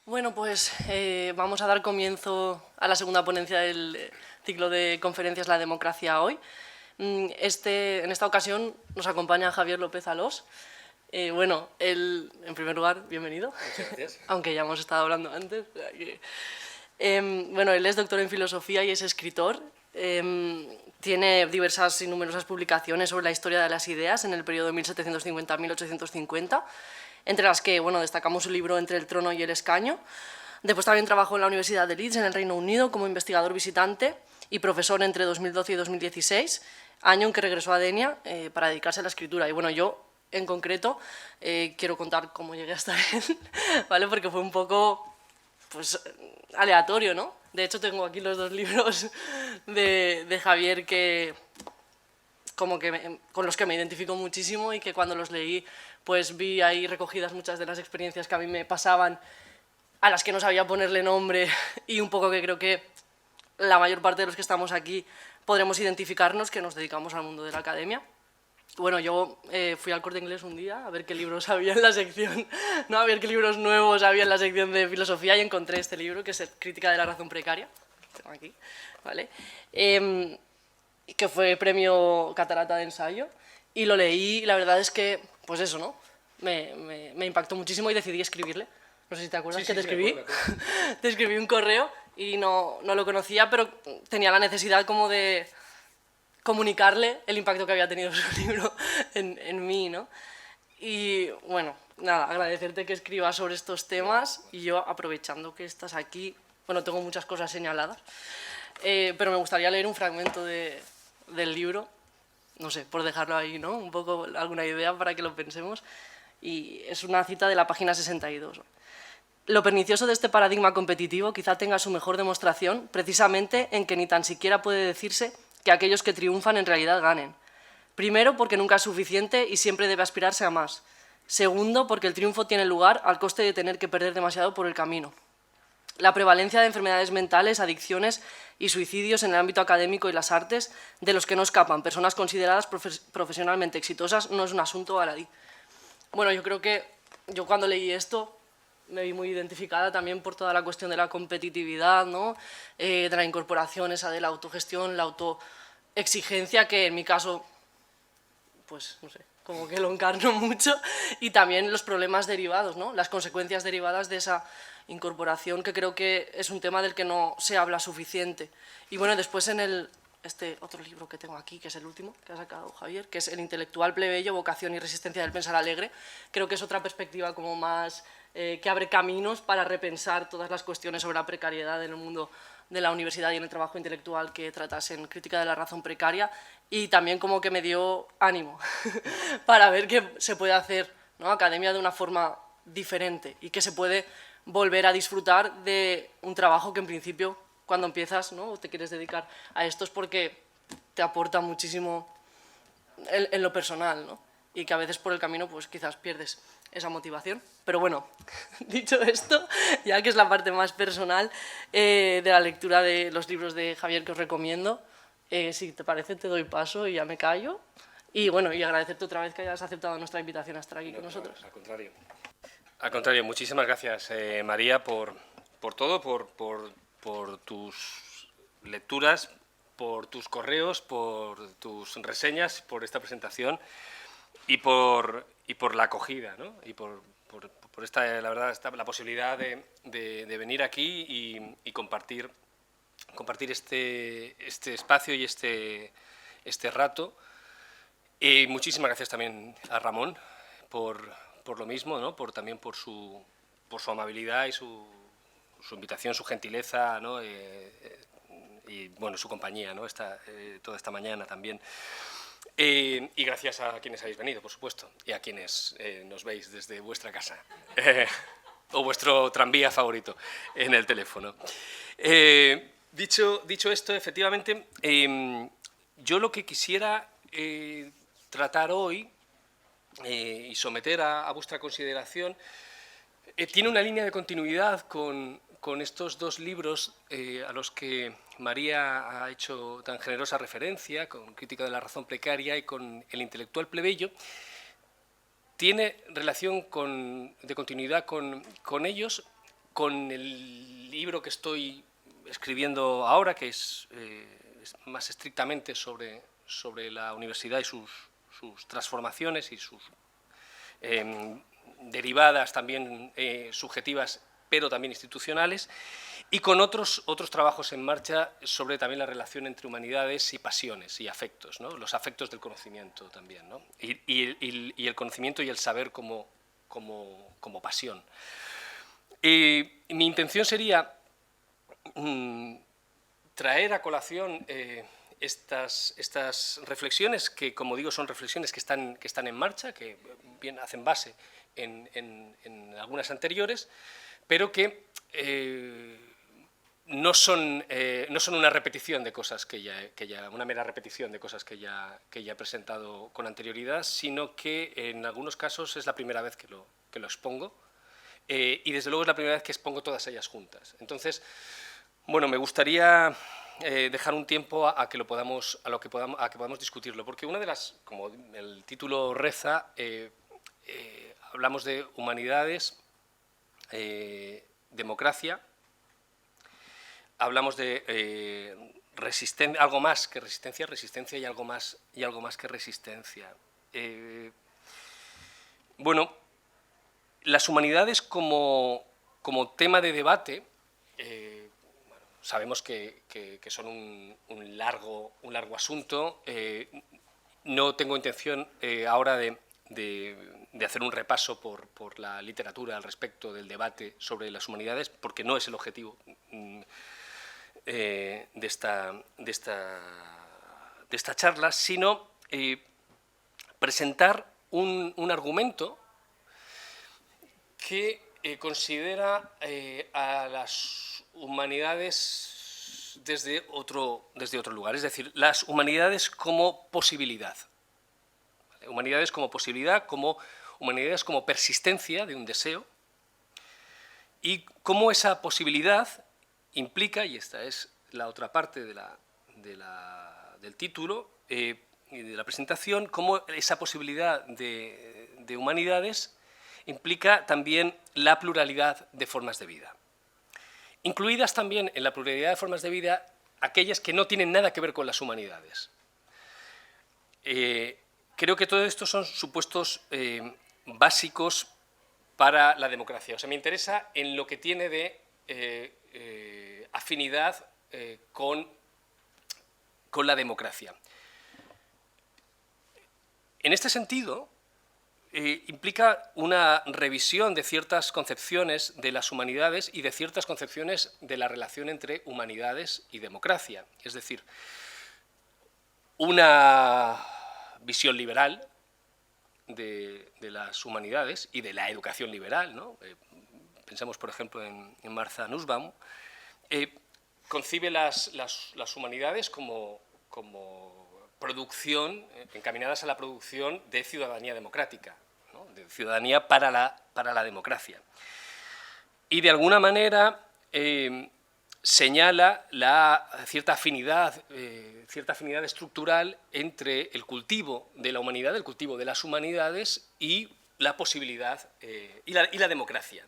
Bueno, pues vamos a dar comienzo a la segunda ponencia del ciclo de conferencias La democracia hoy. En esta ocasión nos acompaña Javier López Alós. Bueno, él, en primer lugar, bienvenido. Muchas gracias. Aunque ya hemos estado hablando antes. Bueno, él es doctor en filosofía y es escritor. Tiene diversas y numerosas publicaciones sobre la historia de las ideas en el periodo 1750-1850, entre las que destacamos su libro Entre el trono y el escaño. Después también trabajó en la Universidad de Leeds, en el Reino Unido, como investigador visitante y profesor entre 2012 y 2016, año en que regresó a Denia para dedicarse a la escritura. Y bueno, yo, en concreto, quiero contar cómo llegué hasta él, ¿vale? Porque fue un poco, pues, aleatorio, ¿no? De hecho, tengo aquí los dos libros de Javier que con los que me identifico muchísimo y que cuando los leí pues vi ahí recogidas muchas de las experiencias que a mí me pasaban, a las que no sabía ponerle nombre y un poco que creo que la mayor parte de los que estamos aquí podremos identificarnos, que nos dedicamos al mundo de la academia. Bueno, yo fui al Corte Inglés un día a ver qué libros había en la sección, no, a ver qué libros nuevos había en la sección de filosofía y encontré este libro, que es Crítica de la razón precaria, que tengo aquí, ¿vale? Que fue premio Catarata de ensayo, y lo leí y la verdad es que, pues eso, ¿no? Me impactó muchísimo y decidí escribirle. No sé si te acuerdas que te escribí. Me acuerdo. Te escribí un correo y no lo conocía, pero tenía la necesidad como de comunicarle el impacto que había tenido su libro en mí, ¿no? Y bueno, nada, agradecerte que escribas sobre estos temas y yo, aprovechando que estás aquí, bueno, tengo muchas cosas señaladas, pero me gustaría leer un fragmento del libro, no sé, por dejarlo ahí, ¿no? Un poco alguna idea para que lo pensemos. Y es una cita de la página 62. Lo pernicioso de este paradigma competitivo quizá tenga su mejor demostración precisamente en que ni tan siquiera puede decirse que aquellos que triunfan en realidad ganen. Primero, porque nunca es suficiente y siempre debe aspirarse a más. Segundo, porque el triunfo tiene lugar al coste de tener que perder demasiado por el camino. La prevalencia de enfermedades mentales, adicciones y suicidios en el ámbito académico y las artes, de los que no escapan personas consideradas profesionalmente exitosas, no es un asunto baladí. Bueno, yo creo que yo cuando leí esto me vi muy identificada también por toda la cuestión de la competitividad, ¿no? De la incorporación esa de la autogestión, la autoexigencia, que en mi caso, pues no sé, como que lo encarno mucho, y también los problemas derivados, ¿no? Las consecuencias derivadas de esa incorporación, que creo que es un tema del que no se habla suficiente. Y bueno, después en este otro libro que tengo aquí, que es el último que ha sacado Javier, que es El intelectual plebeyo, vocación y resistencia del pensar alegre, creo que es otra perspectiva como más que abre caminos para repensar todas las cuestiones sobre la precariedad en el mundo de la universidad y en el trabajo intelectual que tratas en Crítica de la razón precaria, y también como que me dio ánimo para ver que se puede hacer, ¿no?, academia de una forma diferente y que se puede volver a disfrutar de un trabajo que en principio cuando empiezas, ¿no?, o te quieres dedicar a esto es porque te aporta muchísimo en lo personal, ¿no? Y que a veces por el camino pues quizás pierdes esa motivación. Pero bueno, dicho esto, ya que es la parte más personal de la lectura de los libros de Javier que os recomiendo, si te parece te doy paso y ya me callo. Y bueno, y agradecerte otra vez que hayas aceptado nuestra invitación a estar aquí con nosotros. Al contrario. Al contrario, muchísimas gracias, María, por todo, por tus lecturas, por tus correos, por tus reseñas, por esta presentación y por la acogida, ¿no? Y por esta, la verdad, la posibilidad de venir aquí y compartir este espacio y este rato. Y muchísimas gracias también a Ramón por lo mismo, ¿no? También por su amabilidad y su invitación, su gentileza, ¿no? Y bueno, su compañía, ¿no? Toda esta mañana también. Y gracias a quienes habéis venido, por supuesto, y a quienes nos veis desde vuestra casa o vuestro tranvía favorito en el teléfono. Dicho esto, efectivamente, yo lo que quisiera tratar hoy y someter a vuestra consideración tiene una línea de continuidad con estos dos libros a los que María ha hecho tan generosa referencia, con Crítica de la razón precaria y con El intelectual plebeyo. Tiene relación de continuidad con ellos, con el libro que estoy escribiendo ahora, que es más estrictamente sobre la universidad y sus transformaciones y sus derivadas también subjetivas, pero también institucionales, y con otros trabajos en marcha sobre también la relación entre humanidades y pasiones y afectos, ¿no? Los afectos del conocimiento también, ¿no? Y el conocimiento y el saber como pasión. Mi intención sería traer a colación estas reflexiones que, como digo, son reflexiones que están en marcha, que bien hacen base en algunas anteriores, pero que no son una repetición de cosas una mera repetición de cosas que ya he presentado con anterioridad, sino que en algunos casos es la primera vez que lo expongo, y desde luego es la primera vez que expongo todas ellas juntas. Entonces, bueno, me gustaría dejar un tiempo a que podamos discutirlo, porque una de las, como el título reza, hablamos de humanidades, democracia, hablamos de algo más que resistencia y algo más que resistencia. Bueno, las humanidades como tema de debate, sabemos que son un largo asunto. No tengo intención ahora de hacer un repaso por la literatura al respecto del debate sobre las humanidades, porque no es el objetivo de esta charla, sino presentar un argumento que considera a las humanidades desde otro lugar, es decir, las humanidades como posibilidad. Humanidades como posibilidad, humanidades como persistencia de un deseo, y cómo esa posibilidad implica, y esta es la otra parte del título y de la presentación, cómo esa posibilidad de humanidades implica también la pluralidad de formas de vida, incluidas también en la pluralidad de formas de vida aquellas que no tienen nada que ver con las humanidades. Creo que todo esto son supuestos básicos para la democracia. O sea, me interesa en lo que tiene de afinidad con la democracia. En este sentido, implica una revisión de ciertas concepciones de las humanidades y de ciertas concepciones de la relación entre humanidades y democracia. Es decir, una visión liberal de las humanidades y de la educación liberal, ¿no? Pensemos, por ejemplo, en Martha Nussbaum, concibe las humanidades como producción, encaminadas a la producción de ciudadanía democrática, ¿no? De ciudadanía para la democracia. Y de alguna manera señala cierta afinidad estructural entre el cultivo de la humanidad, el cultivo de las humanidades y la posibilidad y la democracia.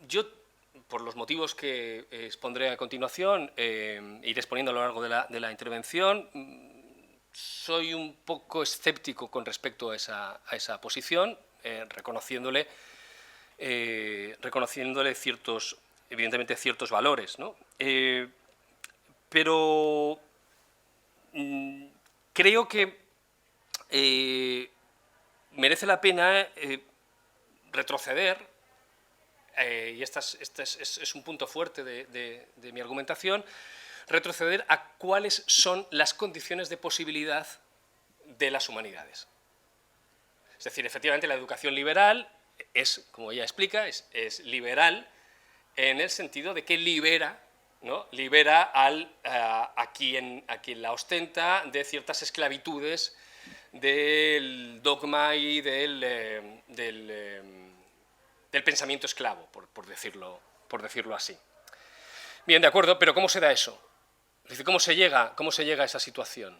Yo, por los motivos que expondré a continuación, iré exponiendo a lo largo de la intervención, soy un poco escéptico con respecto a esa posición, reconociéndole evidentemente ciertos valores, ¿no? Pero creo que merece la pena retroceder, y este es un punto fuerte de mi argumentación, retroceder a cuáles son las condiciones de posibilidad de las humanidades. Es decir, efectivamente la educación liberal es, como ella explica, es liberal en el sentido de que libera, ¿no? Libera a quien la ostenta de ciertas esclavitudes del dogma y del pensamiento esclavo, por decirlo así. Bien, de acuerdo, pero ¿cómo se da eso? Es decir, ¿cómo se llega a esa situación?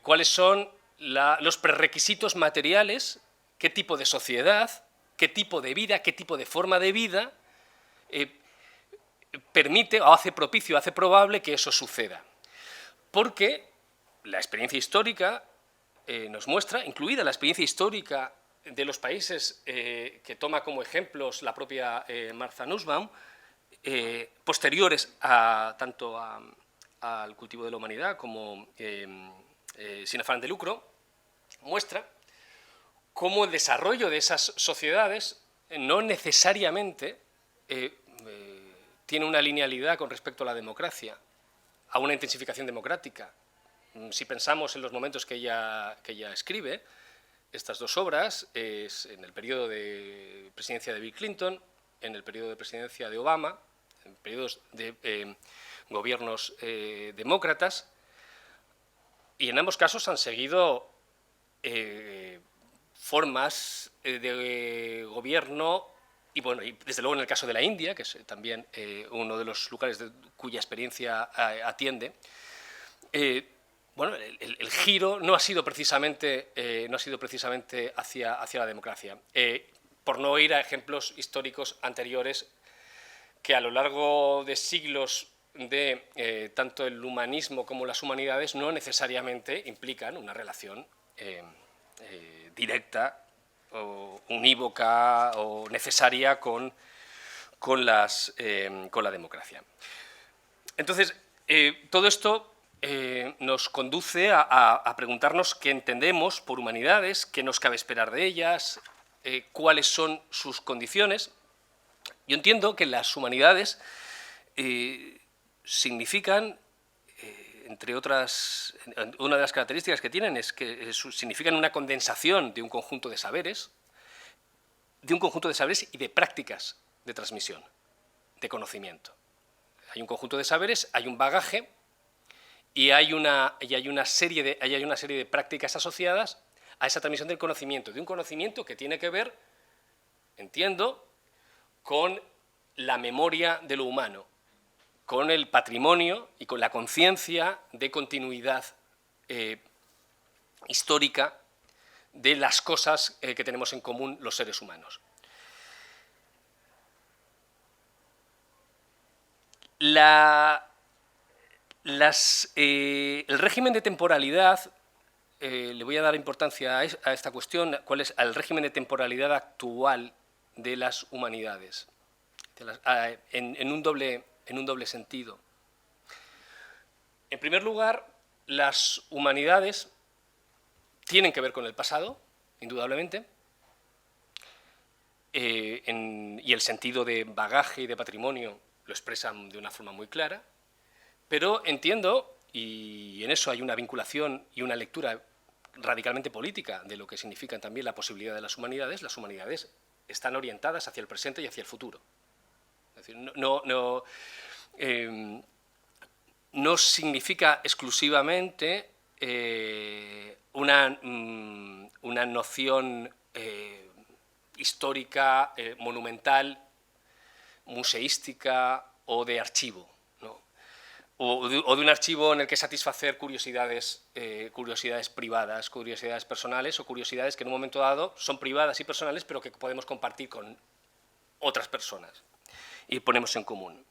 ¿Cuáles son los prerequisitos materiales? ¿Qué tipo de sociedad qué tipo de vida, qué tipo de forma de vida permite o hace propicio, hace probable que eso suceda. Porque la experiencia histórica nos muestra, incluida la experiencia histórica de los países que toma como ejemplos la propia Martha Nussbaum, posteriores tanto al cultivo de la humanidad como sin afán de lucro, muestra cómo el desarrollo de esas sociedades no necesariamente tiene una linealidad con respecto a la democracia, a una intensificación democrática. Si pensamos en los momentos que ella escribe, estas dos obras, es en el periodo de presidencia de Bill Clinton, en el periodo de presidencia de Obama, en periodos de gobiernos demócratas, y en ambos casos han seguido formas de gobierno, y bueno, y desde luego en el caso de la India, que es también uno de los lugares cuya experiencia atiende, bueno, el giro no ha sido precisamente hacia la democracia, por no ir a ejemplos históricos anteriores que a lo largo de siglos de tanto el humanismo como las humanidades no necesariamente implican una relación directa o unívoca o necesaria con la democracia. Entonces, todo esto nos conduce a preguntarnos qué entendemos por humanidades, qué nos cabe esperar de ellas, cuáles son sus condiciones. Yo entiendo que las humanidades significan, entre otras, una de las características que tienen es que significan una condensación de un conjunto de saberes y de prácticas de transmisión, de conocimiento. Hay un conjunto de saberes, hay un bagaje y hay una serie de prácticas asociadas a esa transmisión del conocimiento, de un conocimiento que tiene que ver, entiendo, con la memoria de lo humano, con el patrimonio y con la conciencia de continuidad histórica de las cosas que tenemos en común los seres humanos. El régimen de temporalidad, le voy a dar importancia a esta cuestión, cuál es el régimen de temporalidad actual de las humanidades, en un doble sentido. En primer lugar, las humanidades tienen que ver con el pasado, indudablemente, y el sentido de bagaje y de patrimonio lo expresan de una forma muy clara, pero entiendo, y en eso hay una vinculación y una lectura radicalmente política de lo que significan también la posibilidad de las humanidades están orientadas hacia el presente y hacia el futuro. Es decir, no significa exclusivamente una noción histórica, monumental, museística o de archivo, ¿no? o de un archivo en el que satisfacer curiosidades privadas, curiosidades personales o curiosidades que en un momento dado son privadas y personales pero que podemos compartir con otras personas y ponemos en común.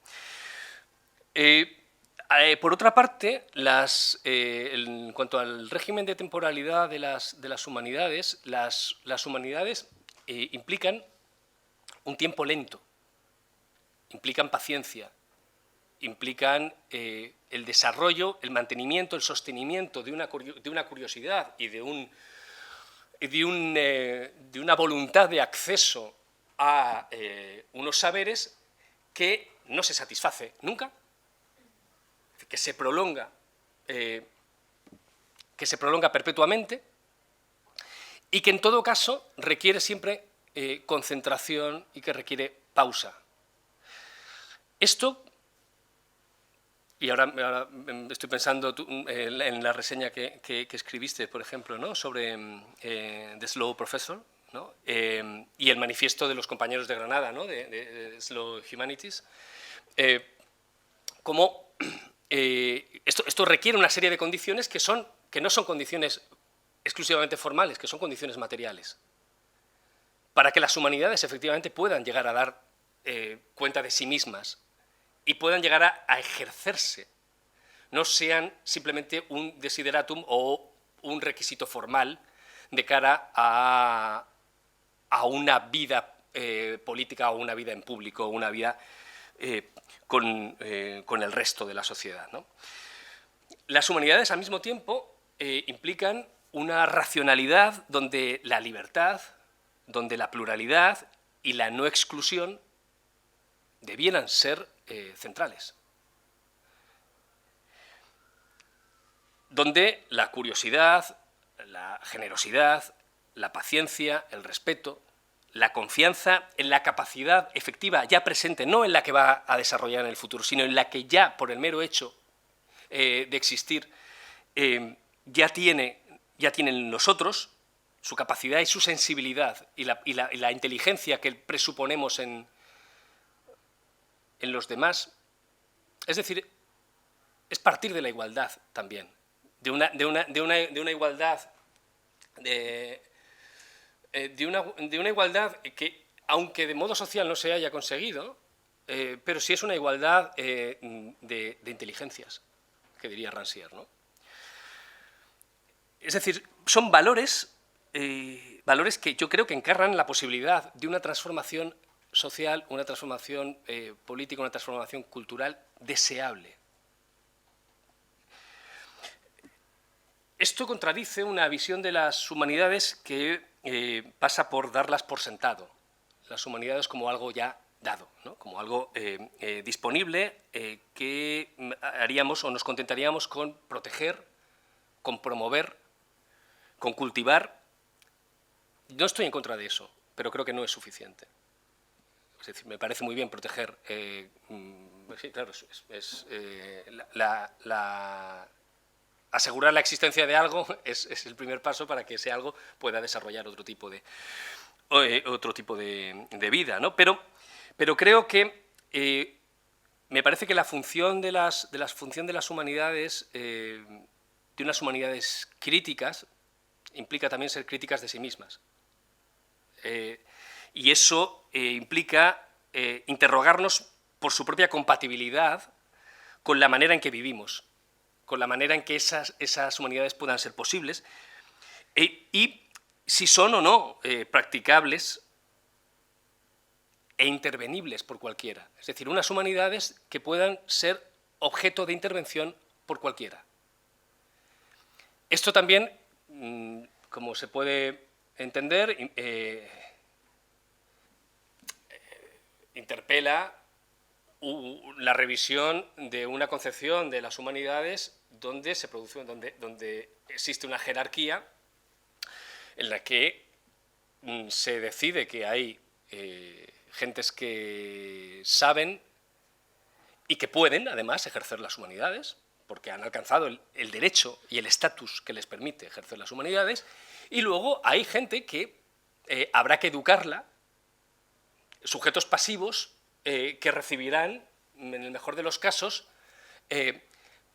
Por otra parte, en cuanto al régimen de temporalidad de las humanidades, las humanidades implican un tiempo lento, implican paciencia, implican el desarrollo, el mantenimiento, el sostenimiento de una curiosidad y de una voluntad de acceso a unos saberes que no se satisface nunca, que se prolonga perpetuamente y que en todo caso requiere siempre concentración y que requiere pausa. Esto, y ahora estoy pensando en la reseña que escribiste, por ejemplo, ¿no?, sobre The Slow Professor, ¿no?, y el manifiesto de los compañeros de Granada, ¿no?, de Slow Humanities, como esto requiere una serie de condiciones que no son condiciones exclusivamente formales, que son condiciones materiales. para que las humanidades efectivamente puedan llegar a dar cuenta de sí mismas y puedan llegar a ejercerse, no sean simplemente un desideratum o un requisito formal de cara a una vida política o una vida en público o una vida con el resto de la sociedad, ¿no? Las humanidades, al mismo tiempo, implican una racionalidad donde la libertad, donde la pluralidad y la no exclusión debieran ser centrales. Donde la curiosidad, la generosidad, la paciencia, el respeto, la confianza en la capacidad efectiva ya presente, no en la que va a desarrollar en el futuro, sino en la que ya, por el mero hecho de existir, ya tienen los otros, su capacidad y su sensibilidad y la inteligencia que presuponemos en los demás. Es decir, es partir de la igualdad también, de una igualdad de una igualdad que, aunque de modo social no se haya conseguido, pero sí es una igualdad de inteligencias, que diría Rancière, ¿no? Es decir, son valores que yo creo que encarnan la posibilidad de una transformación social, una transformación política, una transformación cultural deseable. Esto contradice una visión de las humanidades que pasa por darlas por sentado. Las humanidades como algo ya dado, ¿no? Como algo disponible que haríamos o nos contentaríamos con proteger, con promover, con cultivar. No estoy en contra de eso, pero creo que no es suficiente. Es decir, me parece muy bien proteger. Sí, claro, asegurar la existencia de algo es el primer paso para que ese algo pueda desarrollar otro tipo de vida, ¿no? Pero creo que me parece que la función de las humanidades, de unas humanidades críticas, implica también ser críticas de sí mismas. Y eso implica interrogarnos por su propia compatibilidad con la manera en que vivimos, con la manera en que esas humanidades puedan ser posibles y si son o no practicables e intervenibles por cualquiera. Es decir, unas humanidades que puedan ser objeto de intervención por cualquiera. Esto también, como se puede entender, interpela la revisión de una concepción de las humanidades donde existe una jerarquía en la que se decide que hay gentes que saben y que pueden, además, ejercer las humanidades, porque han alcanzado el derecho y el estatus que les permite ejercer las humanidades, y luego hay gente que habrá que educarla, sujetos pasivos que recibirán, en el mejor de los casos,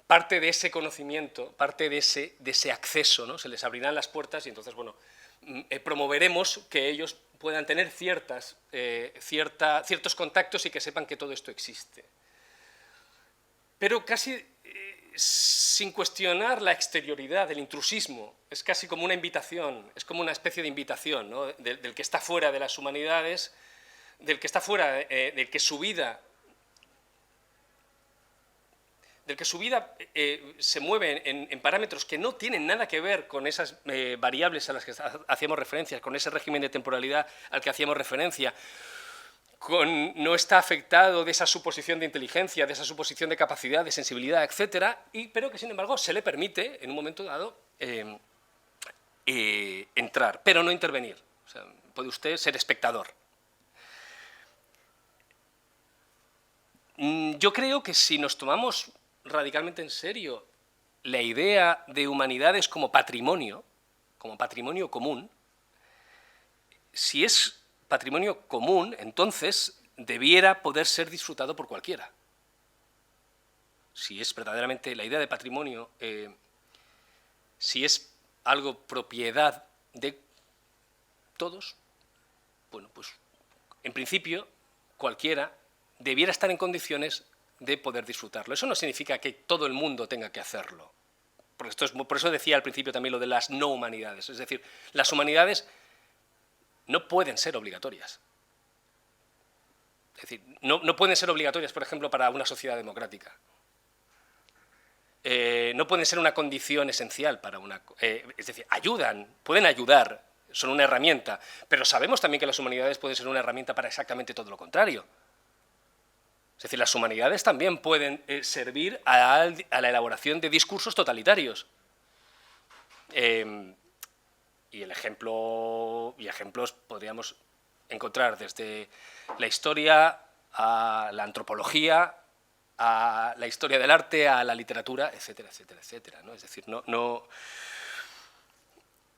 parte de ese conocimiento, parte de ese acceso, ¿no? Se les abrirán las puertas y entonces, bueno, promoveremos que ellos puedan tener ciertos contactos y que sepan que todo esto existe. Pero casi sin cuestionar la exterioridad, el intrusismo, es casi como una invitación, es como una especie de invitación, ¿no? del que está fuera de las humanidades, del que está fuera, del que su vida se mueve en parámetros que no tienen nada que ver con esas variables a las que hacíamos referencia, con ese régimen de temporalidad al que hacíamos referencia, no está afectado de esa suposición de inteligencia, de esa suposición de capacidad, de sensibilidad, etcétera, pero que, sin embargo, se le permite, en un momento dado, entrar, pero no intervenir. O sea, puede usted ser espectador. Yo creo que si nos tomamos radicalmente en serio la idea de humanidades como patrimonio común, si es patrimonio común, entonces debiera poder ser disfrutado por cualquiera. Si es verdaderamente la idea de patrimonio, si es algo propiedad de todos, bueno, pues en principio cualquiera debiera estar en condiciones de poder disfrutarlo. Eso no significa que todo el mundo tenga que hacerlo. Por eso decía al principio también lo de las no humanidades. Es decir, las humanidades no pueden ser obligatorias. Es decir, no pueden ser obligatorias, por ejemplo, para una sociedad democrática. No pueden ser una condición esencial para una... es decir, pueden ayudar, son una herramienta, pero sabemos también que las humanidades pueden ser una herramienta para exactamente todo lo contrario. Es decir, las humanidades también pueden servir a la elaboración de discursos totalitarios. Y ejemplos podríamos encontrar desde la historia a la antropología, a la historia del arte, a la literatura, etcétera, etcétera, etcétera, ¿no? Es decir,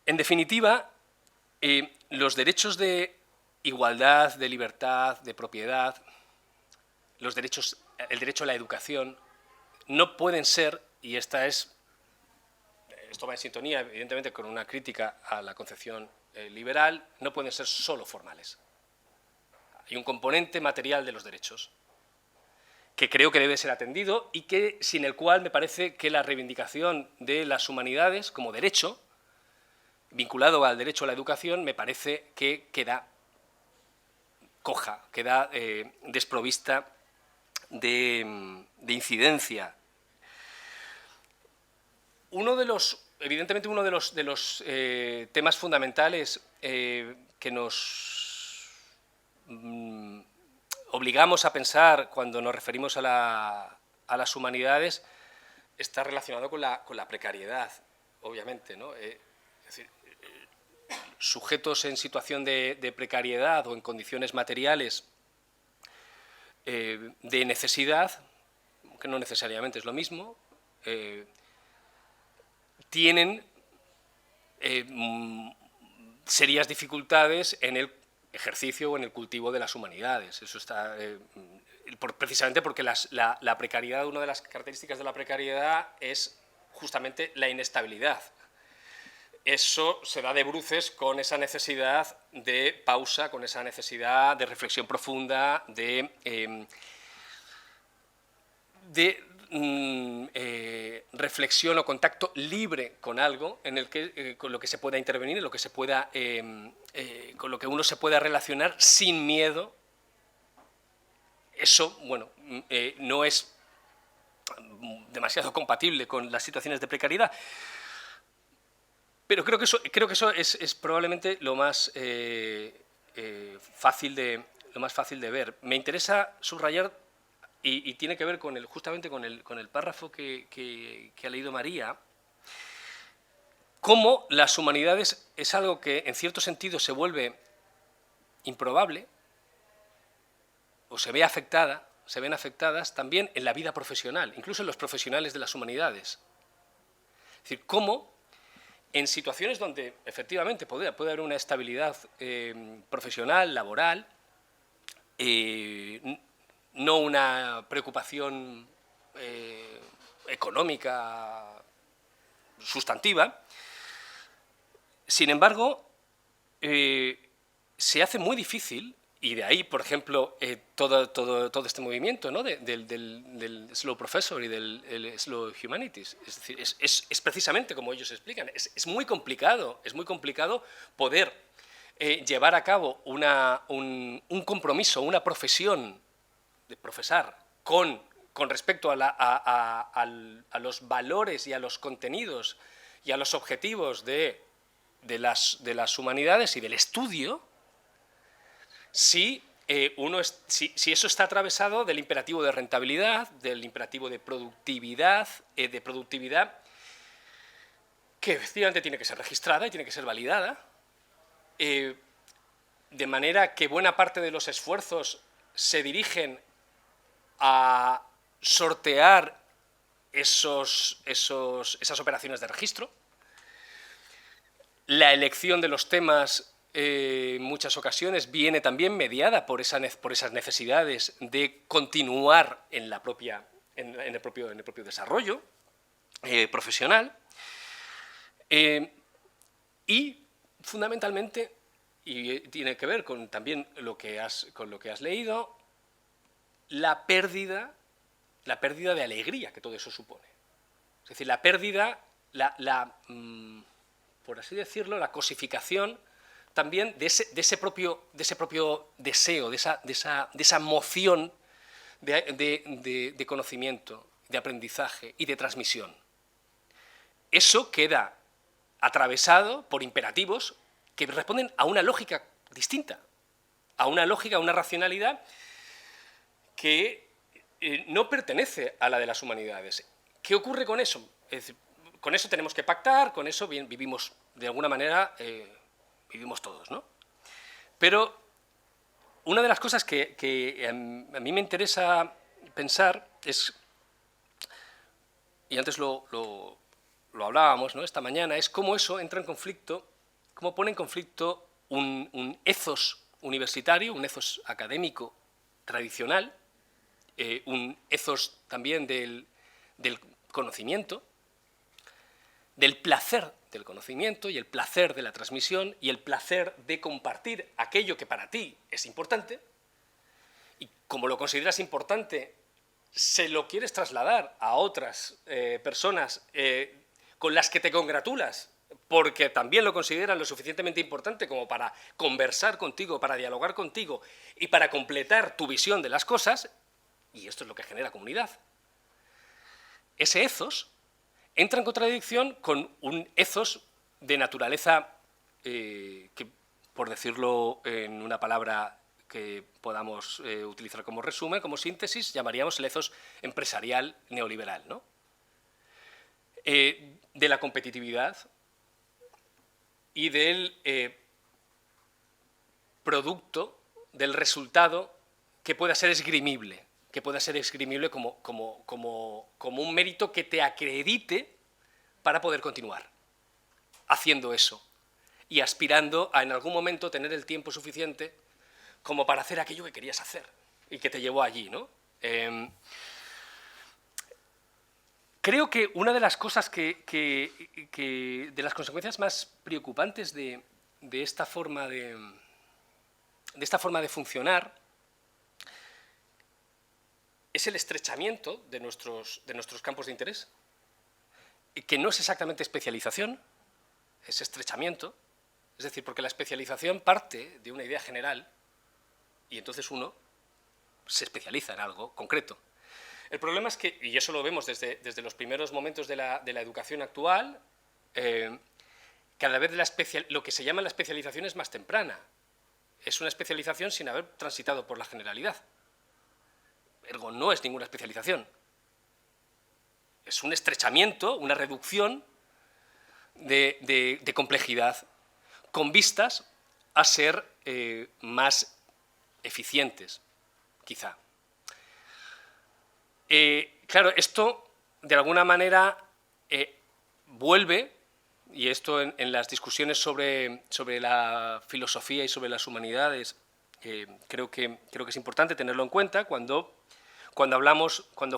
en definitiva, los derechos de igualdad, de libertad, de propiedad, el derecho a la educación, no pueden ser, y esto va en sintonía, evidentemente, con una crítica a la concepción liberal, no pueden ser solo formales. Hay un componente material de los derechos que creo que debe ser atendido y sin el cual me parece que la reivindicación de las humanidades como derecho, vinculado al derecho a la educación, me parece que queda coja, queda desprovista de incidencia. Evidentemente uno de los temas fundamentales que nos obligamos a pensar cuando nos referimos a las humanidades está relacionado con la precariedad, obviamente, ¿no? Es decir, sujetos en situación de precariedad o en condiciones materiales de necesidad, que no necesariamente es lo mismo, tienen serias dificultades en el ejercicio o en el cultivo de las humanidades. Eso está precisamente porque la precariedad, una de las características de la precariedad es justamente la inestabilidad. Eso se da de bruces con esa necesidad de pausa, con esa necesidad de reflexión profunda, de reflexión o contacto libre con algo con lo que se pueda intervenir, con lo que uno se pueda relacionar sin miedo. Eso, bueno, no es demasiado compatible con las situaciones de precariedad. Pero creo que eso es probablemente lo más fácil de ver. Me interesa subrayar, y tiene que ver justamente con el párrafo que ha leído María, cómo las humanidades es algo que en cierto sentido se vuelve improbable o se ven afectadas también en la vida profesional, incluso en los profesionales de las humanidades. Es decir, cómo en situaciones donde efectivamente puede haber una estabilidad profesional, laboral, no una preocupación económica sustantiva, sin embargo, se hace muy difícil, y de ahí, por ejemplo, todo este movimiento, ¿no? del Slow Professor y del Slow Humanities. Es decir, es precisamente como ellos explican. Es muy complicado poder llevar a cabo un compromiso, una profesión de profesar con respecto a los valores y a los contenidos y a los objetivos de las humanidades y del estudio, si eso está atravesado del imperativo de rentabilidad, del imperativo de productividad que efectivamente tiene que ser registrada y tiene que ser validada, de manera que buena parte de los esfuerzos se dirigen a sortear esas operaciones de registro. La elección de los temas en muchas ocasiones viene también mediada por esas necesidades de continuar en el propio desarrollo profesional. Y fundamentalmente, y tiene que ver con también con lo que has leído, la pérdida de alegría que todo eso supone. Es decir, la pérdida, por así decirlo, la cosificación también de ese propio deseo, de esa moción de conocimiento, de aprendizaje y de transmisión. Eso queda atravesado por imperativos que responden a una lógica distinta, a una lógica, a una racionalidad que no pertenece a la de las humanidades. ¿Qué ocurre con eso? Es decir, con eso tenemos que pactar, con eso bien, vivimos, de alguna manera, vivimos todos, ¿no? Pero una de las cosas que a mí me interesa pensar es, y antes lo hablábamos, ¿no?, esta mañana, es cómo eso entra en conflicto, cómo pone en conflicto un ethos universitario, un ethos académico tradicional, un ethos también del conocimiento, del placer del conocimiento y el placer de la transmisión y el placer de compartir aquello que para ti es importante, y como lo consideras importante, se lo quieres trasladar a otras personas con las que te congratulas, porque también lo consideran lo suficientemente importante como para conversar contigo, para dialogar contigo y para completar tu visión de las cosas, y esto es lo que genera comunidad. Ese ethos entra en contradicción con un ethos de naturaleza que, por decirlo en una palabra que podamos utilizar como resumen, como síntesis, llamaríamos el ethos empresarial neoliberal, ¿no? De la competitividad y del producto, del resultado que pueda ser esgrimible, como un mérito que te acredite para poder continuar haciendo eso y aspirando a en algún momento tener el tiempo suficiente como para hacer aquello que querías hacer y que te llevó allí, ¿no? Creo que una de las cosas de las consecuencias más preocupantes de esta forma de funcionar es el estrechamiento de nuestros campos de interés, que no es exactamente especialización, es estrechamiento, es decir, porque la especialización parte de una idea general y entonces uno se especializa en algo concreto. El problema es que, y eso lo vemos desde los primeros momentos de la educación actual, cada vez lo que se llama la especialización es más temprana. Es una especialización sin haber transitado por la generalidad. Ergo, no es ninguna especialización. Es un estrechamiento, una reducción de complejidad, con vistas a ser más eficientes, quizá. Claro, esto de alguna manera vuelve, y esto en las discusiones sobre la filosofía y sobre las humanidades, creo que es importante tenerlo en cuenta cuando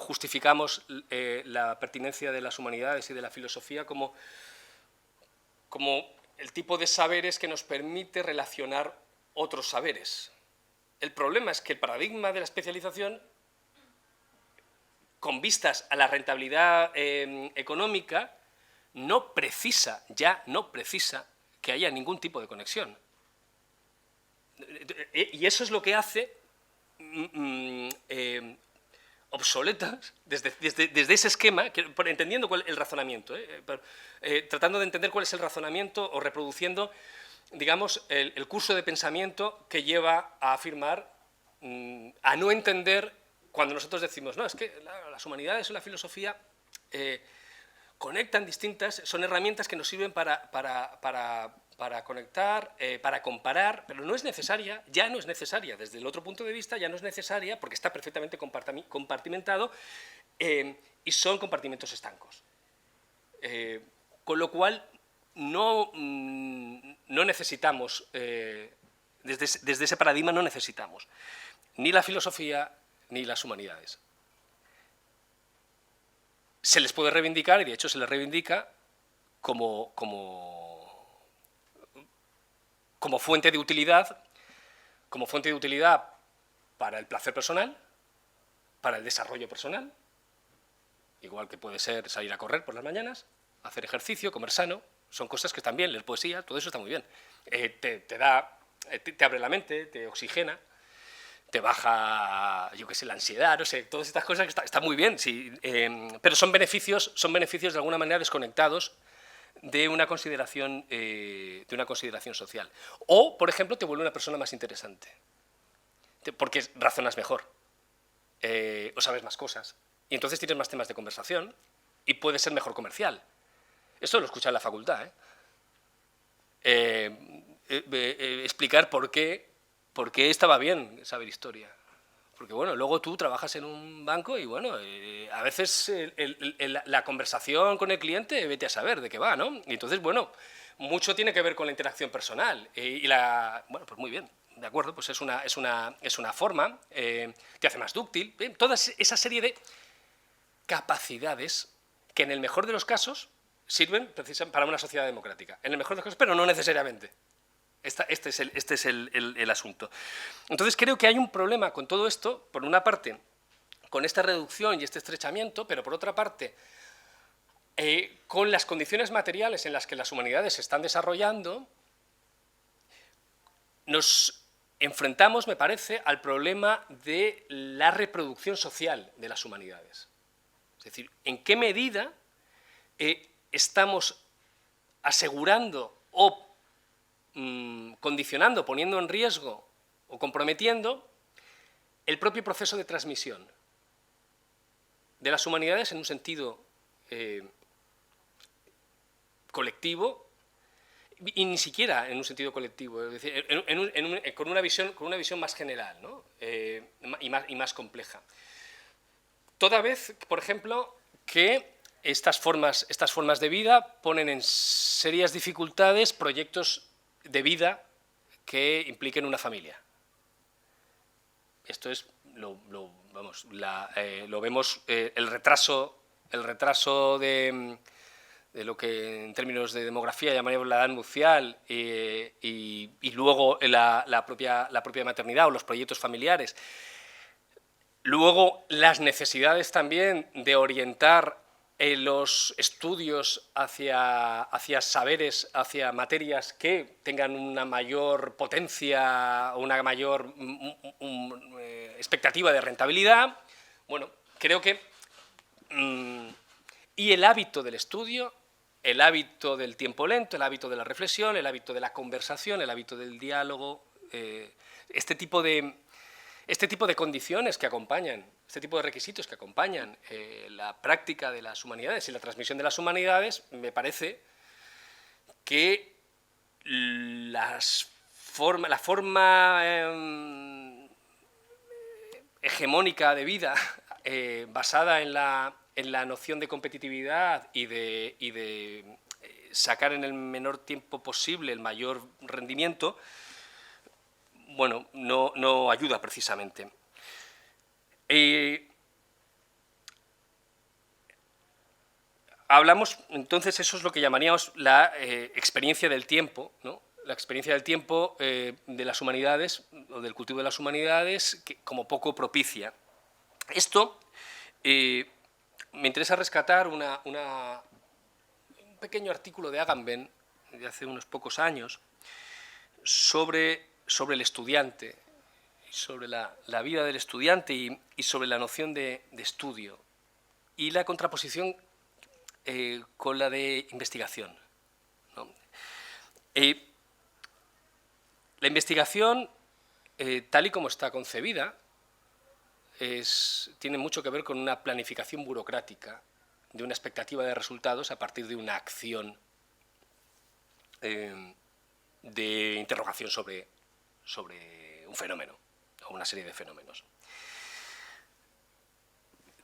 justificamos la pertinencia de las humanidades y de la filosofía como el tipo de saberes que nos permite relacionar otros saberes. El problema es que el paradigma de la especialización, con vistas a la rentabilidad económica, no precisa que haya ningún tipo de conexión. Y eso es lo que hace obsoletas, desde ese esquema, entendiendo el razonamiento, tratando de entender cuál es el razonamiento o reproduciendo, digamos, el curso de pensamiento que lleva a afirmar, a no entender cuando nosotros decimos, no, es que las humanidades o la filosofía conectan son herramientas que nos sirven para conectar, para comparar, pero no es necesaria, ya no es necesaria, desde el otro punto de vista ya no es necesaria porque está perfectamente compartimentado y son compartimentos estancos. Con lo cual no necesitamos, desde ese paradigma no necesitamos ni la filosofía ni las humanidades. Se les puede reivindicar, y de hecho se les reivindica como como fuente de utilidad para el placer personal, para el desarrollo personal, igual que puede ser salir a correr por las mañanas, hacer ejercicio, comer sano, son cosas que también, leer poesía, todo eso está muy bien. Te abre la mente, te oxigena, te baja, yo qué sé, la ansiedad, no sé, todas estas cosas que está muy bien, sí, pero son beneficios de alguna manera desconectados de una consideración social. O, por ejemplo, te vuelve una persona más interesante, porque razonas mejor, o sabes más cosas, y entonces tienes más temas de conversación y puedes ser mejor comercial. Esto lo escuché en la facultad, explicar por qué estaba bien saber historia. Porque, bueno, luego tú trabajas en un banco y, bueno, a veces la conversación con el cliente, vete a saber de qué va, ¿no? Y entonces, bueno, mucho tiene que ver con la interacción personal. Bueno, pues muy bien, de acuerdo, pues es una forma, te hace más dúctil. Toda esa serie de capacidades que, en el mejor de los casos, sirven precisamente para una sociedad democrática. En el mejor de los casos, pero no necesariamente. Este es el asunto. Entonces creo que hay un problema con todo esto, por una parte, con esta reducción y este estrechamiento, pero por otra parte, con las condiciones materiales en las que las humanidades se están desarrollando, nos enfrentamos, me parece, al problema de la reproducción social de las humanidades. Es decir, en qué medida estamos asegurando o condicionando, poniendo en riesgo o comprometiendo el propio proceso de transmisión de las humanidades en un sentido colectivo, y ni siquiera en un sentido colectivo, es decir, con una visión más general, ¿no? y más compleja. Toda vez, por ejemplo, que estas formas de vida ponen en serias dificultades proyectos de vida que impliquen una familia. Esto es, lo vemos, el retraso de lo que en términos de demografía llamaríamos la edad nupcial, y luego la propia maternidad o los proyectos familiares. Luego, las necesidades también de orientar los estudios hacia saberes, hacia materias que tengan una mayor potencia, una mayor expectativa de rentabilidad. Bueno, creo que... y el hábito del estudio, el hábito del tiempo lento, el hábito de la reflexión, el hábito de la conversación, el hábito del diálogo, este tipo de condiciones que acompañan, este tipo de requisitos que acompañan la práctica de las humanidades y la transmisión de las humanidades, me parece que la forma hegemónica de vida basada en la noción de competitividad y de sacar en el menor tiempo posible el mayor rendimiento, bueno, no ayuda precisamente. Hablamos, entonces, eso es lo que llamaríamos la experiencia del tiempo, ¿no? La experiencia del tiempo de las humanidades, o del cultivo de las humanidades, que como poco propicia. Esto, me interesa rescatar un pequeño artículo de Agamben, de hace unos pocos años, sobre el estudiante, sobre la vida del estudiante y sobre la noción de estudio, y la contraposición con la de investigación, ¿no? La investigación, tal y como está concebida, tiene mucho que ver con una planificación burocrática de una expectativa de resultados a partir de una acción de interrogación sobre un fenómeno o una serie de fenómenos.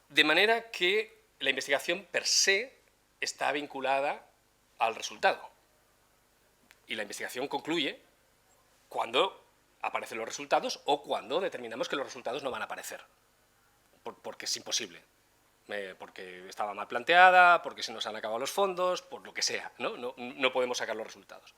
De manera que la investigación per se está vinculada al resultado. Y la investigación concluye cuando aparecen los resultados o cuando determinamos que los resultados no van a aparecer. Porque es imposible. Porque estaba mal planteada, porque se nos han acabado los fondos, por lo que sea, ¿no? No podemos sacar los resultados.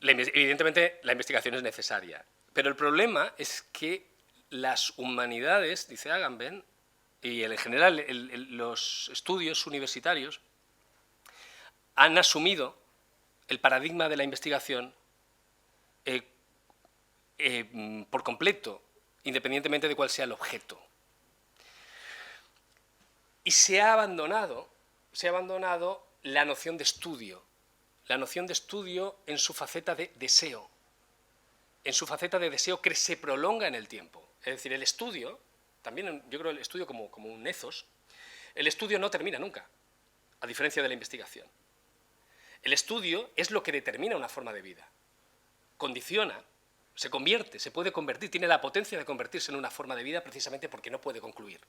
Evidentemente, la investigación es necesaria, pero el problema es que las humanidades, dice Agamben, y en general los estudios universitarios han asumido el paradigma de la investigación por completo, independientemente de cuál sea el objeto. Y se ha abandonado la noción de estudio en su faceta de deseo, que se prolonga en el tiempo. Es decir, el estudio, también yo creo el estudio como un ethos, el estudio no termina nunca, a diferencia de la investigación. El estudio es lo que determina una forma de vida, condiciona, se convierte, se puede convertir, tiene la potencia de convertirse en una forma de vida precisamente porque no puede concluir.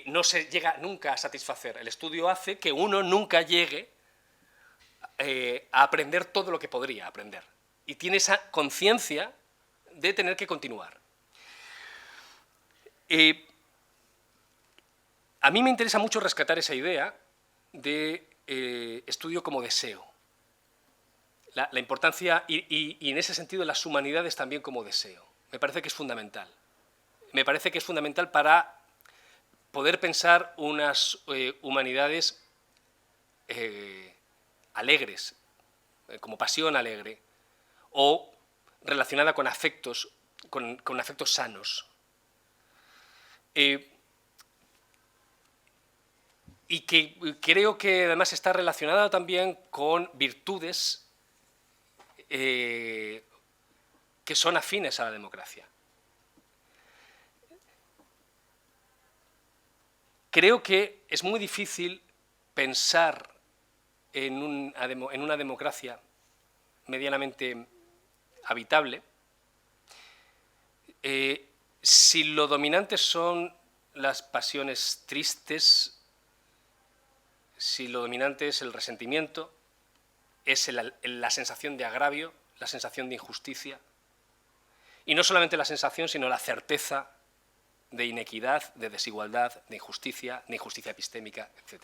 No se llega nunca a satisfacer. El estudio hace que uno nunca llegue a aprender todo lo que podría aprender. Y tiene esa conciencia de tener que continuar. A mí me interesa mucho rescatar esa idea de estudio como deseo. La importancia, y en ese sentido las humanidades también como deseo. Me parece que es fundamental. Me parece que es fundamental para poder pensar unas humanidades alegres, como pasión alegre, o relacionada con afectos, con afectos sanos. Y que creo que además está relacionada también con virtudes que son afines a la democracia. Creo que es muy difícil pensar en una democracia medianamente habitable si lo dominante son las pasiones tristes, si lo dominante es el resentimiento, es la sensación de agravio, la sensación de injusticia, y no solamente la sensación, sino la certeza de inequidad, de desigualdad, de injusticia epistémica, etc.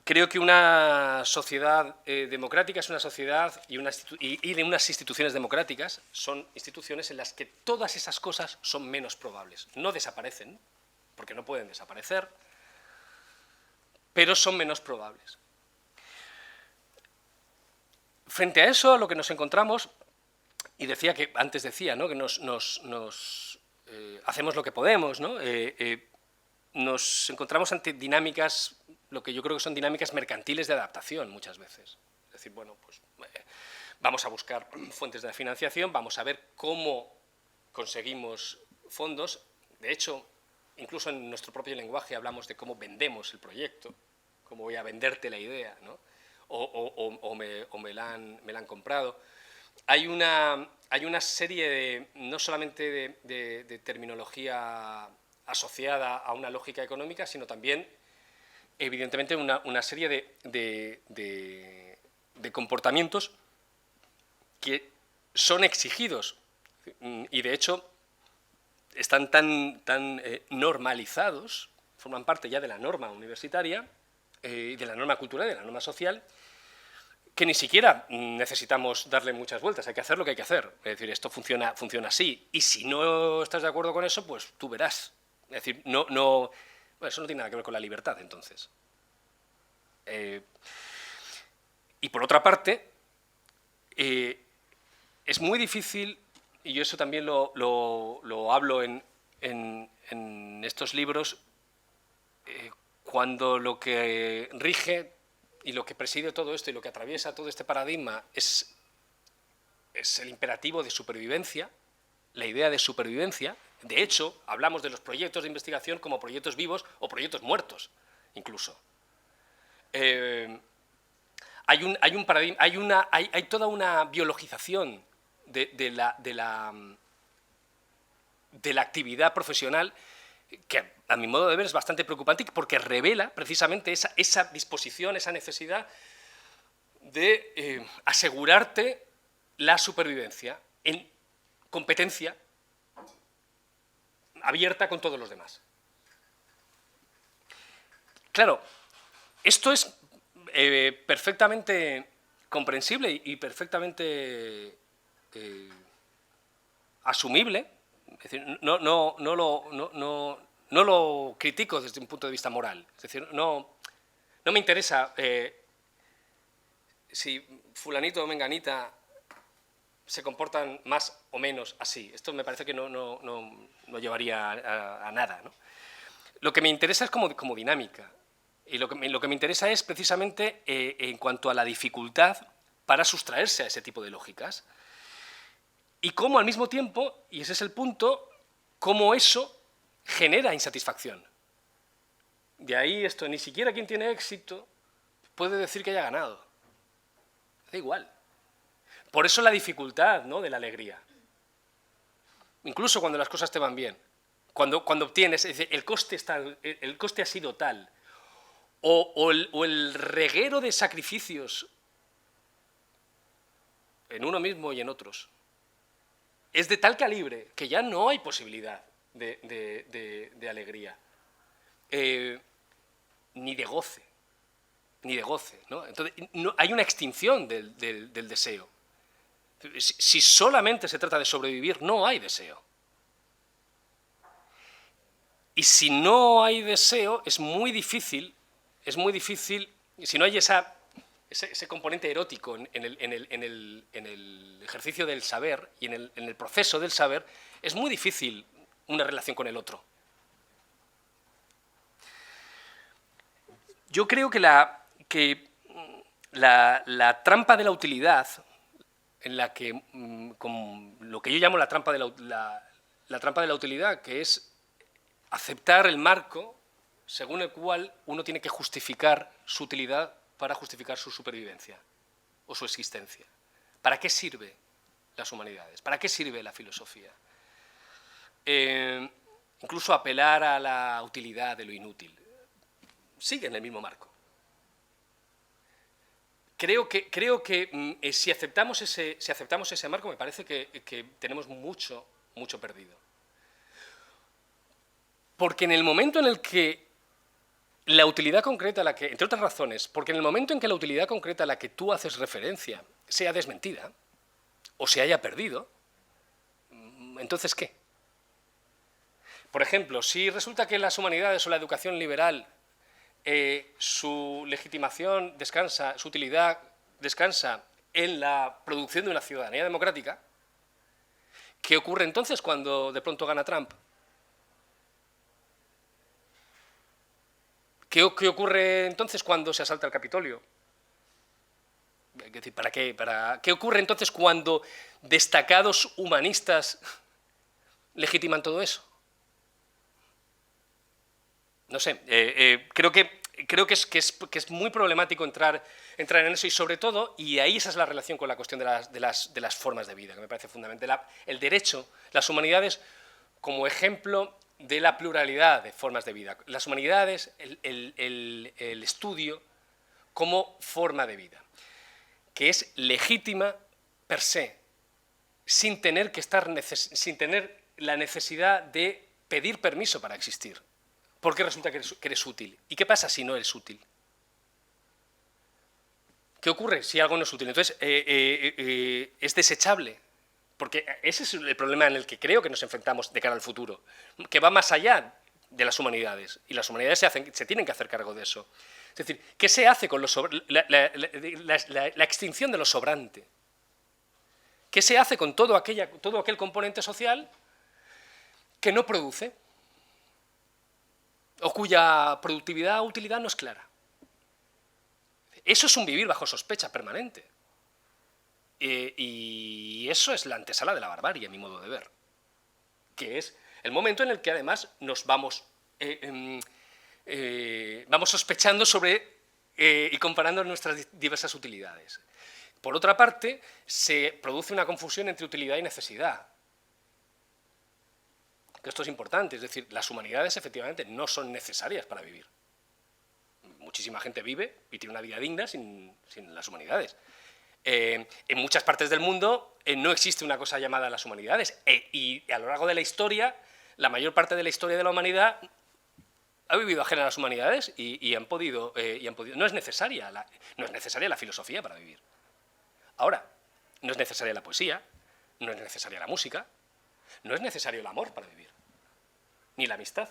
Creo que una sociedad democrática es una sociedad y de unas instituciones democráticas son instituciones en las que todas esas cosas son menos probables. No desaparecen, porque no pueden desaparecer, pero son menos probables. Frente a eso, a lo que nos encontramos, y antes decía, ¿no?, que hacemos lo que podemos, ¿no? Nos encontramos ante dinámicas, lo que yo creo que son dinámicas mercantiles de adaptación muchas veces. Es decir, bueno, pues vamos a buscar fuentes de financiación, vamos a ver cómo conseguimos fondos. De hecho, incluso en nuestro propio lenguaje hablamos de cómo vendemos el proyecto, cómo voy a venderte la idea, ¿no? O me la han comprado. Hay una serie no solamente de terminología asociada a una lógica económica, sino también, evidentemente, una serie de comportamientos que son exigidos y, de hecho, están tan normalizados, forman parte ya de la norma universitaria, de la norma cultural, de la norma social, que ni siquiera necesitamos darle muchas vueltas, hay que hacer lo que hay que hacer. Es decir, esto funciona así, y si no estás de acuerdo con eso, pues tú verás. Es decir, bueno, eso no tiene nada que ver con la libertad, entonces. Y por otra parte, es muy difícil, y yo eso también lo hablo en estos libros, cuando lo que rige y lo que preside todo esto y lo que atraviesa todo este paradigma es el imperativo de supervivencia, la idea de supervivencia. De hecho, hablamos de los proyectos de investigación como proyectos vivos o proyectos muertos, incluso. Hay un paradigma, hay toda una biologización de la actividad profesional que, a mi modo de ver, es bastante preocupante porque revela precisamente esa disposición, esa necesidad de asegurarte la supervivencia en competencia abierta con todos los demás. Claro, esto es perfectamente comprensible y perfectamente asumible. Es decir, no lo critico desde un punto de vista moral. Es decir, no me interesa si fulanito o menganita se comportan más o menos así. Esto me parece que no llevaría a nada, ¿no? Lo que me interesa es como dinámica. Y lo que me interesa es precisamente en cuanto a la dificultad para sustraerse a ese tipo de lógicas. Y cómo al mismo tiempo, y ese es el punto, cómo eso genera insatisfacción. De ahí esto, ni siquiera quien tiene éxito puede decir que haya ganado. Da igual. Por eso la dificultad, ¿no?, de la alegría. Incluso cuando las cosas te van bien. Cuando obtienes, es decir, el coste ha sido tal, o el reguero de sacrificios en uno mismo y en otros es de tal calibre que ya no hay posibilidad de alegría, ni de goce, ¿no? Entonces, hay una extinción del deseo. Si solamente se trata de sobrevivir, no hay deseo. Y si no hay deseo, es muy difícil, si no hay ese componente erótico en el ejercicio del saber y en el proceso del saber, es muy difícil una relación con el otro. Yo creo que la trampa de la utilidad, en la que, con lo que yo llamo la trampa de la utilidad, que es aceptar el marco según el cual uno tiene que justificar su utilidad para justificar su supervivencia o su existencia. ¿Para qué sirve las humanidades? ¿Para qué sirve la filosofía? Incluso apelar a la utilidad de lo inútil. Sigue en el mismo marco. Creo que si aceptamos ese marco, me parece que tenemos mucho perdido. Porque en el momento en el que la utilidad concreta a la que, entre otras razones, porque en el momento en que la utilidad concreta a la que tú haces referencia sea desmentida o se haya perdido, ¿entonces qué? Por ejemplo, si resulta que en las humanidades o la educación liberal su legitimación descansa, su utilidad descansa en la producción de una ciudadanía democrática, ¿qué ocurre entonces cuando de pronto gana Trump? ¿Qué ocurre entonces cuando se asalta el Capitolio? Es decir, ¿qué ocurre entonces cuando destacados humanistas legitiman todo eso? No sé, creo que es muy problemático entrar en eso y sobre todo, y ahí esa es la relación con la cuestión de las formas de vida, que me parece fundamental. El derecho, las humanidades como ejemplo de la pluralidad de formas de vida. Las humanidades, el estudio como forma de vida, que es legítima per se, sin tener la necesidad de pedir permiso para existir, porque resulta que eres útil. ¿Y qué pasa si no eres útil? ¿Qué ocurre si algo no es útil? Entonces, es desechable. Porque ese es el problema en el que creo que nos enfrentamos de cara al futuro, que va más allá de las humanidades, y las humanidades se tienen que hacer cargo de eso. Es decir, ¿qué se hace con la extinción de lo sobrante? ¿Qué se hace con todo aquel componente social que no produce, o cuya productividad o utilidad no es clara? Eso es un vivir bajo sospecha permanente. Y eso es la antesala de la barbarie, a mi modo de ver, que es el momento en el que además nos vamos sospechando sobre y comparando nuestras diversas utilidades. Por otra parte, se produce una confusión entre utilidad y necesidad. Esto es importante, es decir, las humanidades efectivamente no son necesarias para vivir. Muchísima gente vive y tiene una vida digna sin las humanidades. En muchas partes del mundo no existe una cosa llamada las humanidades, y a lo largo de la historia, la mayor parte de la historia de la humanidad ha vivido ajena a las humanidades y han podido. No es necesaria la filosofía para vivir. Ahora, no es necesaria la poesía, no es necesaria la música, no es necesario el amor para vivir, ni la amistad.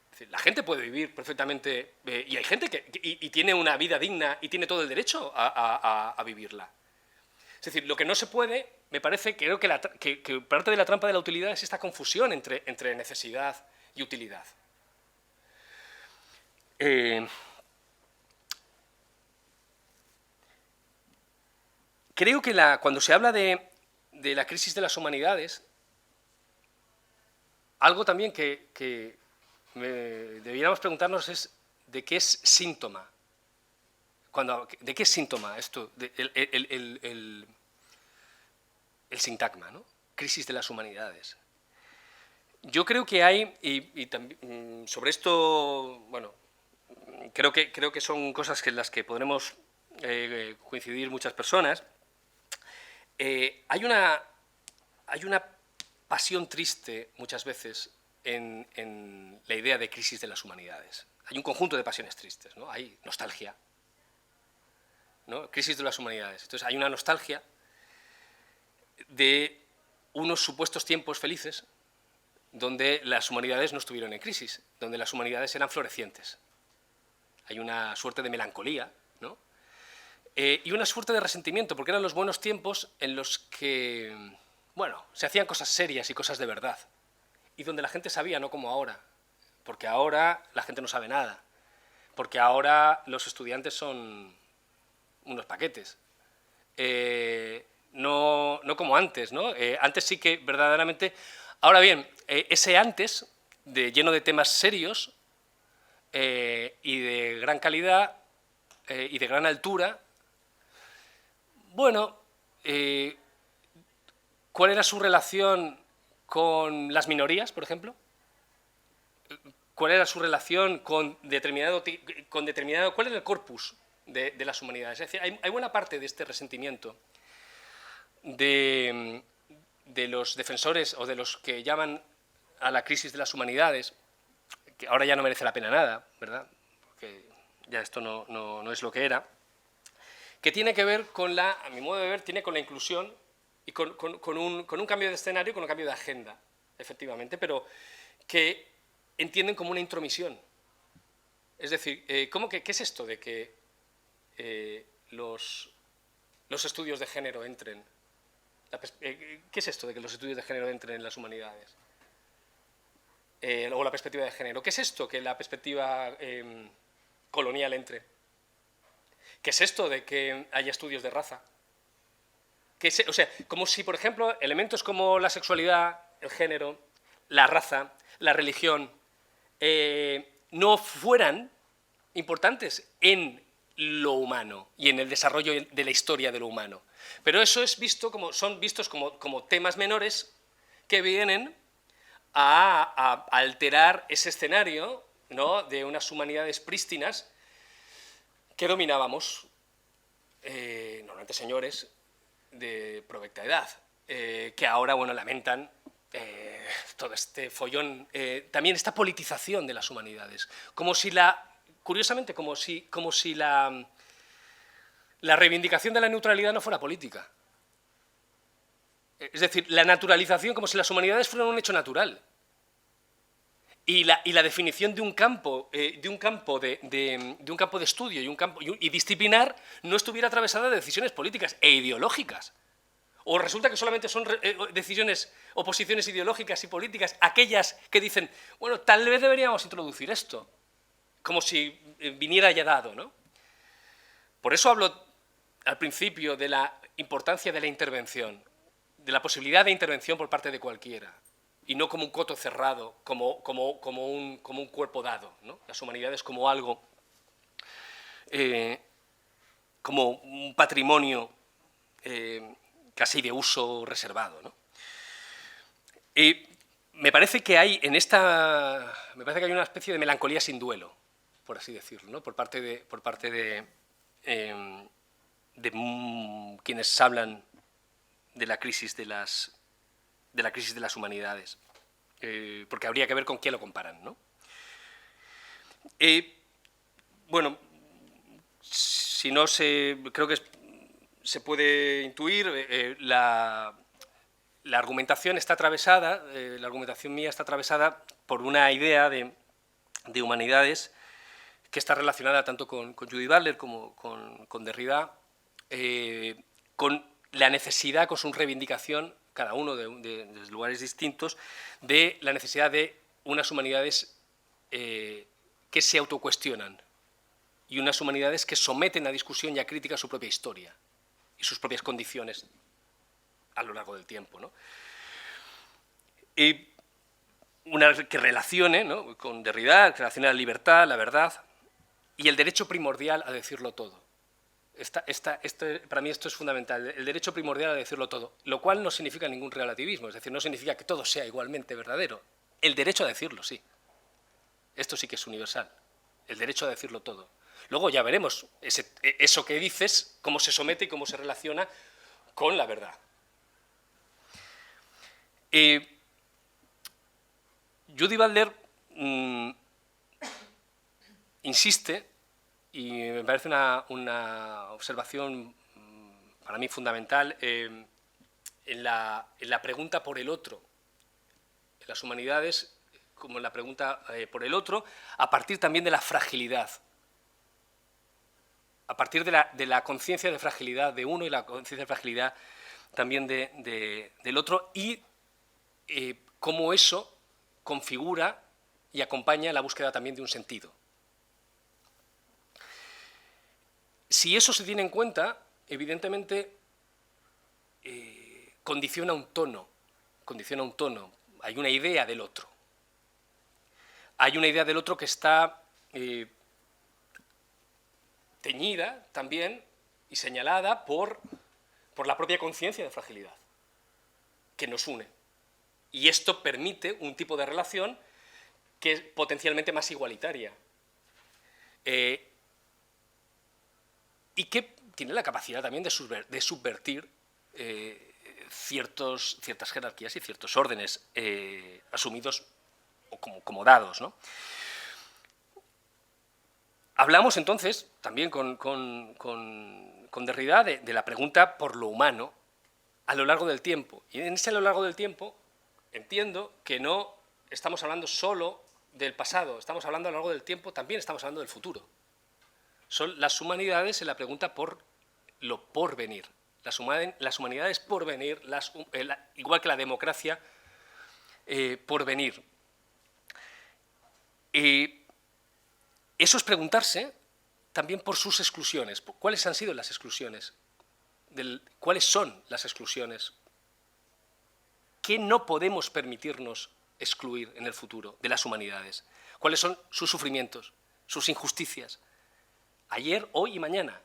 Es decir, la gente puede vivir perfectamente, y hay gente que tiene una vida digna y tiene todo el derecho a vivirla. Es decir, lo que no se puede, me parece, creo que parte de la trampa de la utilidad es esta confusión entre necesidad y utilidad. Creo que cuando se habla de la crisis de las humanidades, algo también que deberíamos preguntarnos es ¿de qué es síntoma? ¿De qué es síntoma esto? El sintagma, ¿no? Crisis de las humanidades. Yo creo que hay, y también, sobre esto, bueno, creo que son cosas en las que podremos coincidir muchas personas. Hay una pasión triste muchas veces en la idea de crisis de las humanidades. Hay un conjunto de pasiones tristes, ¿no? Hay nostalgia, ¿no? Crisis de las humanidades. Entonces hay una nostalgia de unos supuestos tiempos felices donde las humanidades no estuvieron en crisis, donde las humanidades eran florecientes. Hay una suerte de melancolía, ¿no? Y una suerte de resentimiento, porque eran los buenos tiempos en los que, bueno, se hacían cosas serias y cosas de verdad, y donde la gente sabía, no como ahora, porque ahora la gente no sabe nada, porque ahora los estudiantes son unos paquetes. No como antes, ¿no? Antes sí que verdaderamente... Ahora bien, ese antes, lleno de temas serios y de gran calidad y de gran altura, bueno, ¿cuál era su relación con las minorías, por ejemplo? ¿Cuál era su relación con determinado... ¿Cuál era el corpus de las humanidades? Es decir, hay buena parte de este resentimiento de los defensores o de los que llaman a la crisis de las humanidades, que ahora ya no merece la pena nada, ¿verdad? Porque ya esto no es lo que era, que tiene que ver con a mi modo de ver, tiene con la inclusión y con un cambio de escenario, con un cambio de agenda, efectivamente, pero que entienden como una intromisión. Es decir, ¿qué es esto de que los estudios de género entren? ¿Qué es esto de que los estudios de género entren en las humanidades? O la perspectiva de género. ¿Qué es esto que la perspectiva colonial entre? ¿Qué es esto de que haya estudios de raza? O sea, como si, por ejemplo, elementos como la sexualidad, el género, la raza, la religión, no fueran importantes en lo humano y en el desarrollo de la historia de lo humano. Pero eso son vistos como temas menores que vienen a alterar ese escenario, ¿no?, de unas humanidades prístinas que dominábamos, normalmente señores de provecta edad, que ahora, bueno, lamentan todo este follón, también esta politización de las humanidades, curiosamente, como si la reivindicación de la neutralidad no fuera política. Es decir, la naturalización, como si las humanidades fueran un hecho natural. Y la definición de un campo de estudio y disciplinar no estuviera atravesada de decisiones políticas e ideológicas. O resulta que solamente son decisiones o posiciones ideológicas y políticas aquellas que dicen, bueno, tal vez deberíamos introducir esto, como si viniera ya dado, ¿no? Por eso hablo al principio de la importancia de la intervención, de la posibilidad de intervención por parte de cualquiera, y no como un coto cerrado, como un cuerpo dado, ¿no? Las humanidades como algo, como un patrimonio casi de uso reservado, ¿no? Me parece que hay una especie de melancolía sin duelo, por así decirlo, ¿no?, por parte de quienes hablan de la crisis de las humanidades, porque habría que ver con qué lo comparan, ¿no? Bueno, creo que se puede intuir, la argumentación está atravesada, la argumentación mía está atravesada por una idea de humanidades que está relacionada tanto con Judith Butler como con Derrida, con la necesidad, con su reivindicación, cada uno de lugares distintos, de la necesidad de unas humanidades que se autocuestionan y unas humanidades que someten a discusión y a crítica su propia historia y sus propias condiciones a lo largo del tiempo, ¿no? Y una que relacione, ¿no?, con Derrida, que relacione la libertad, la verdad y el derecho primordial a decirlo todo. Para mí esto es fundamental, el derecho primordial a decirlo todo, lo cual no significa ningún relativismo, es decir, no significa que todo sea igualmente verdadero. El derecho a decirlo, sí. Esto sí que es universal, el derecho a decirlo todo. Luego ya veremos eso que dices, cómo se somete y cómo se relaciona con la verdad. Judith Butler insiste, y me parece una observación para mí fundamental, en la pregunta por el otro, en las humanidades, como en la pregunta por el otro, a partir también de la fragilidad, a partir de la conciencia de fragilidad de uno y la conciencia de fragilidad también del otro, y cómo eso configura y acompaña la búsqueda también de un sentido. Si eso se tiene en cuenta, evidentemente condiciona un tono, hay una idea del otro. Hay una idea del otro que está teñida también y señalada por la propia conciencia de fragilidad que nos une. Y esto permite un tipo de relación que es potencialmente más igualitaria y que tiene la capacidad también de subvertir ciertas jerarquías y ciertos órdenes asumidos o como dados, ¿no? Hablamos entonces también con Derrida de la pregunta por lo humano a lo largo del tiempo. Y en ese a lo largo del tiempo entiendo que no estamos hablando solo del pasado, estamos hablando a lo largo del tiempo, también estamos hablando del futuro. Son las humanidades en la pregunta por lo porvenir. Las humanidades porvenir, igual que la democracia porvenir. Eso es preguntarse también por sus exclusiones. ¿Cuáles han sido las exclusiones? ¿Cuáles son las exclusiones? ¿Qué no podemos permitirnos excluir en el futuro de las humanidades? ¿Cuáles son sus sufrimientos, sus injusticias? Ayer, hoy y mañana.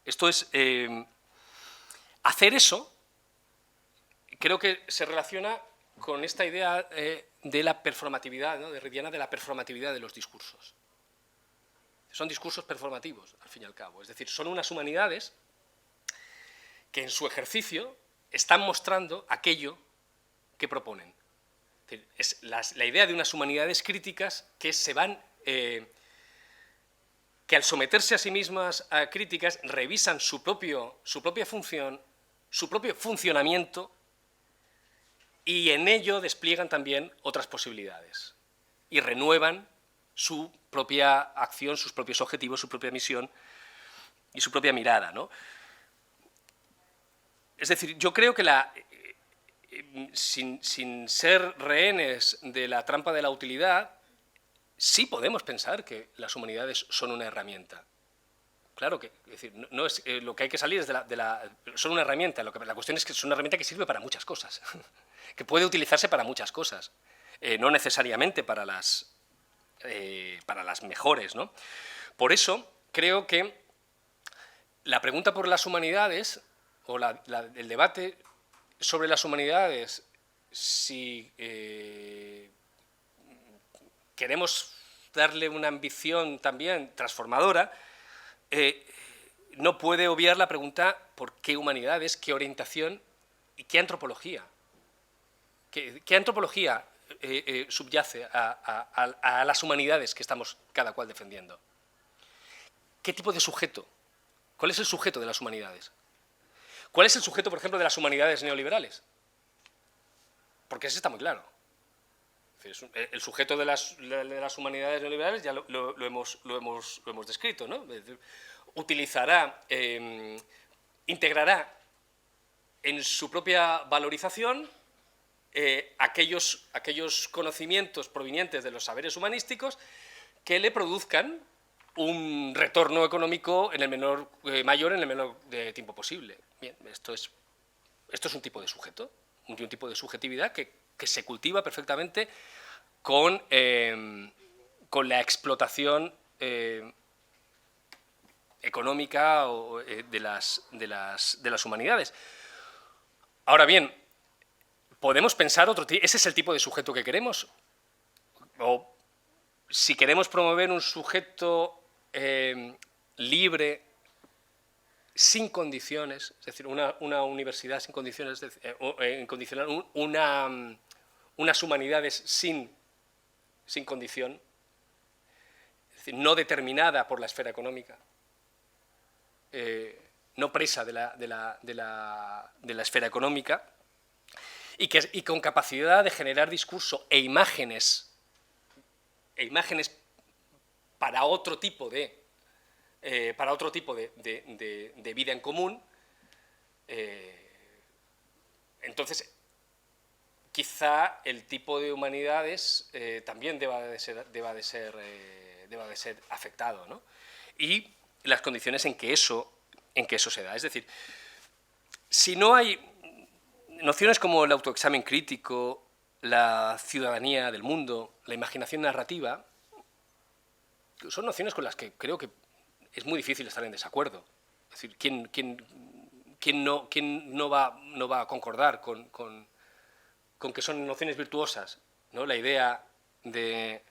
Esto es, hacer eso, creo que se relaciona con esta idea de la performatividad, ¿no?, derridiana, de la performatividad de los discursos. Son discursos performativos, al fin y al cabo. Es decir, son unas humanidades que en su ejercicio están mostrando aquello que proponen. Es la idea de unas humanidades críticas que se van, que al someterse a sí mismas a críticas revisan su propia función, su propio funcionamiento, y en ello despliegan también otras posibilidades y renuevan su propia acción, sus propios objetivos, su propia misión y su propia mirada, ¿no? Es decir, yo creo que sin ser rehenes de la trampa de la utilidad, sí podemos pensar que las humanidades son una herramienta. Claro que, es decir, no es, lo que hay que salir es son una herramienta. La cuestión es que es una herramienta que sirve para muchas cosas, que puede utilizarse para muchas cosas, no necesariamente para las mejores, ¿no? Por eso creo que la pregunta por las humanidades, o el debate sobre las humanidades, si queremos darle una ambición también transformadora, no puede obviar la pregunta por qué humanidades, qué orientación y qué antropología. ¿Qué antropología subyace a las humanidades que estamos cada cual defendiendo? ¿Qué tipo de sujeto ¿Cuál es el sujeto de las humanidades? ¿Cuál es el sujeto, por ejemplo, de las humanidades neoliberales? Porque ese está muy claro. El sujeto de las humanidades neoliberales ya lo hemos descrito, ¿no? Es decir, utilizará, integrará en su propia valorización aquellos conocimientos provenientes de los saberes humanísticos que le produzcan un retorno económico mayor en el menor tiempo posible. Bien, esto es un tipo de sujeto, un tipo de subjetividad que se cultiva perfectamente con la explotación económica de las humanidades. Ahora bien, podemos pensar ¿ese es el tipo de sujeto que queremos? O si queremos promover un sujeto libre, sin condiciones, es decir, una universidad sin condiciones, incondicional, unas humanidades sin condición, es decir, no determinada por la esfera económica, no presa de la esfera económica, y con capacidad de generar discurso e imágenes para otro tipo de vida en común. Entonces, quizá el tipo de humanidades también deba de ser afectado, ¿no? Y las condiciones en que eso se da. Es decir, si no hay nociones como el autoexamen crítico, la ciudadanía del mundo, la imaginación narrativa, son nociones con las que creo que es muy difícil estar en desacuerdo. Es decir, ¿quién no va a concordar con que son nociones virtuosas, ¿no? La idea en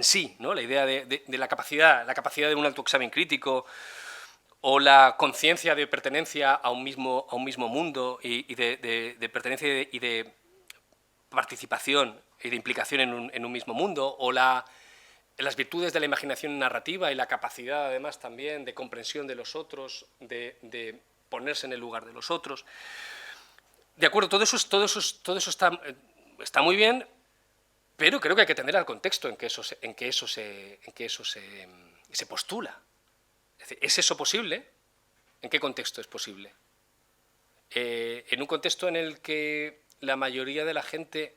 sí, ¿no? La idea de la capacidad de un autoexamen crítico, o la conciencia de pertenencia a un mismo mundo y de pertenencia y de participación y de implicación en un mismo mundo, o las virtudes de la imaginación narrativa y la capacidad, además, también de comprensión de los otros, de ponerse en el lugar de los otros. De acuerdo, todo eso está muy bien, pero creo que hay que atender al contexto en que eso se postula. Es decir, ¿es eso posible? ¿En qué contexto es posible? En un contexto en el que la mayoría de la gente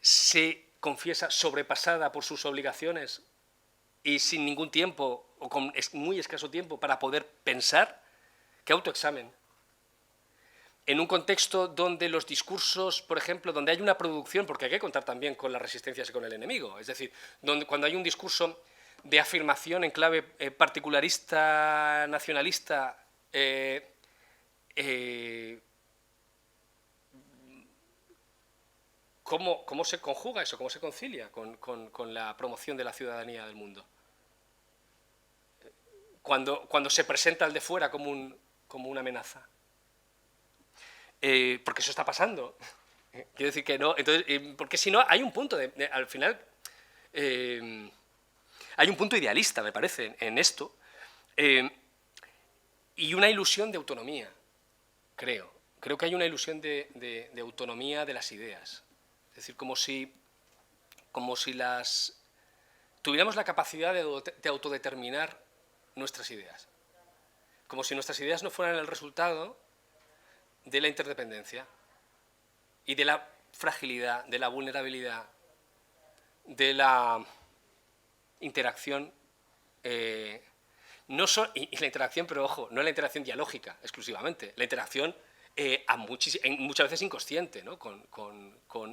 se confiesa sobrepasada por sus obligaciones y sin ningún tiempo, o con muy escaso tiempo, para poder pensar. ¿Qué autoexamen? En un contexto donde los discursos, por ejemplo, donde hay una producción, porque hay que contar también con las resistencias y con el enemigo, es decir, cuando hay un discurso de afirmación en clave particularista, nacionalista, ¿cómo se conjuga eso? ¿Cómo se concilia con la promoción de la ciudadanía del mundo? Cuando se presenta al de fuera como una amenaza. Porque eso está pasando. Quiero decir que no. Entonces, porque si no, hay un punto al final, hay un punto idealista, me parece, en esto, y una ilusión de autonomía, creo. Creo que hay una ilusión de autonomía de las ideas. Es decir, como si tuviéramos la capacidad de autodeterminar nuestras ideas. Como si nuestras ideas no fueran el resultado de la interdependencia y de la fragilidad, de la vulnerabilidad, de la interacción, y la interacción, pero ojo, no la interacción dialógica exclusivamente, la interacción muchas veces inconsciente, ¿no?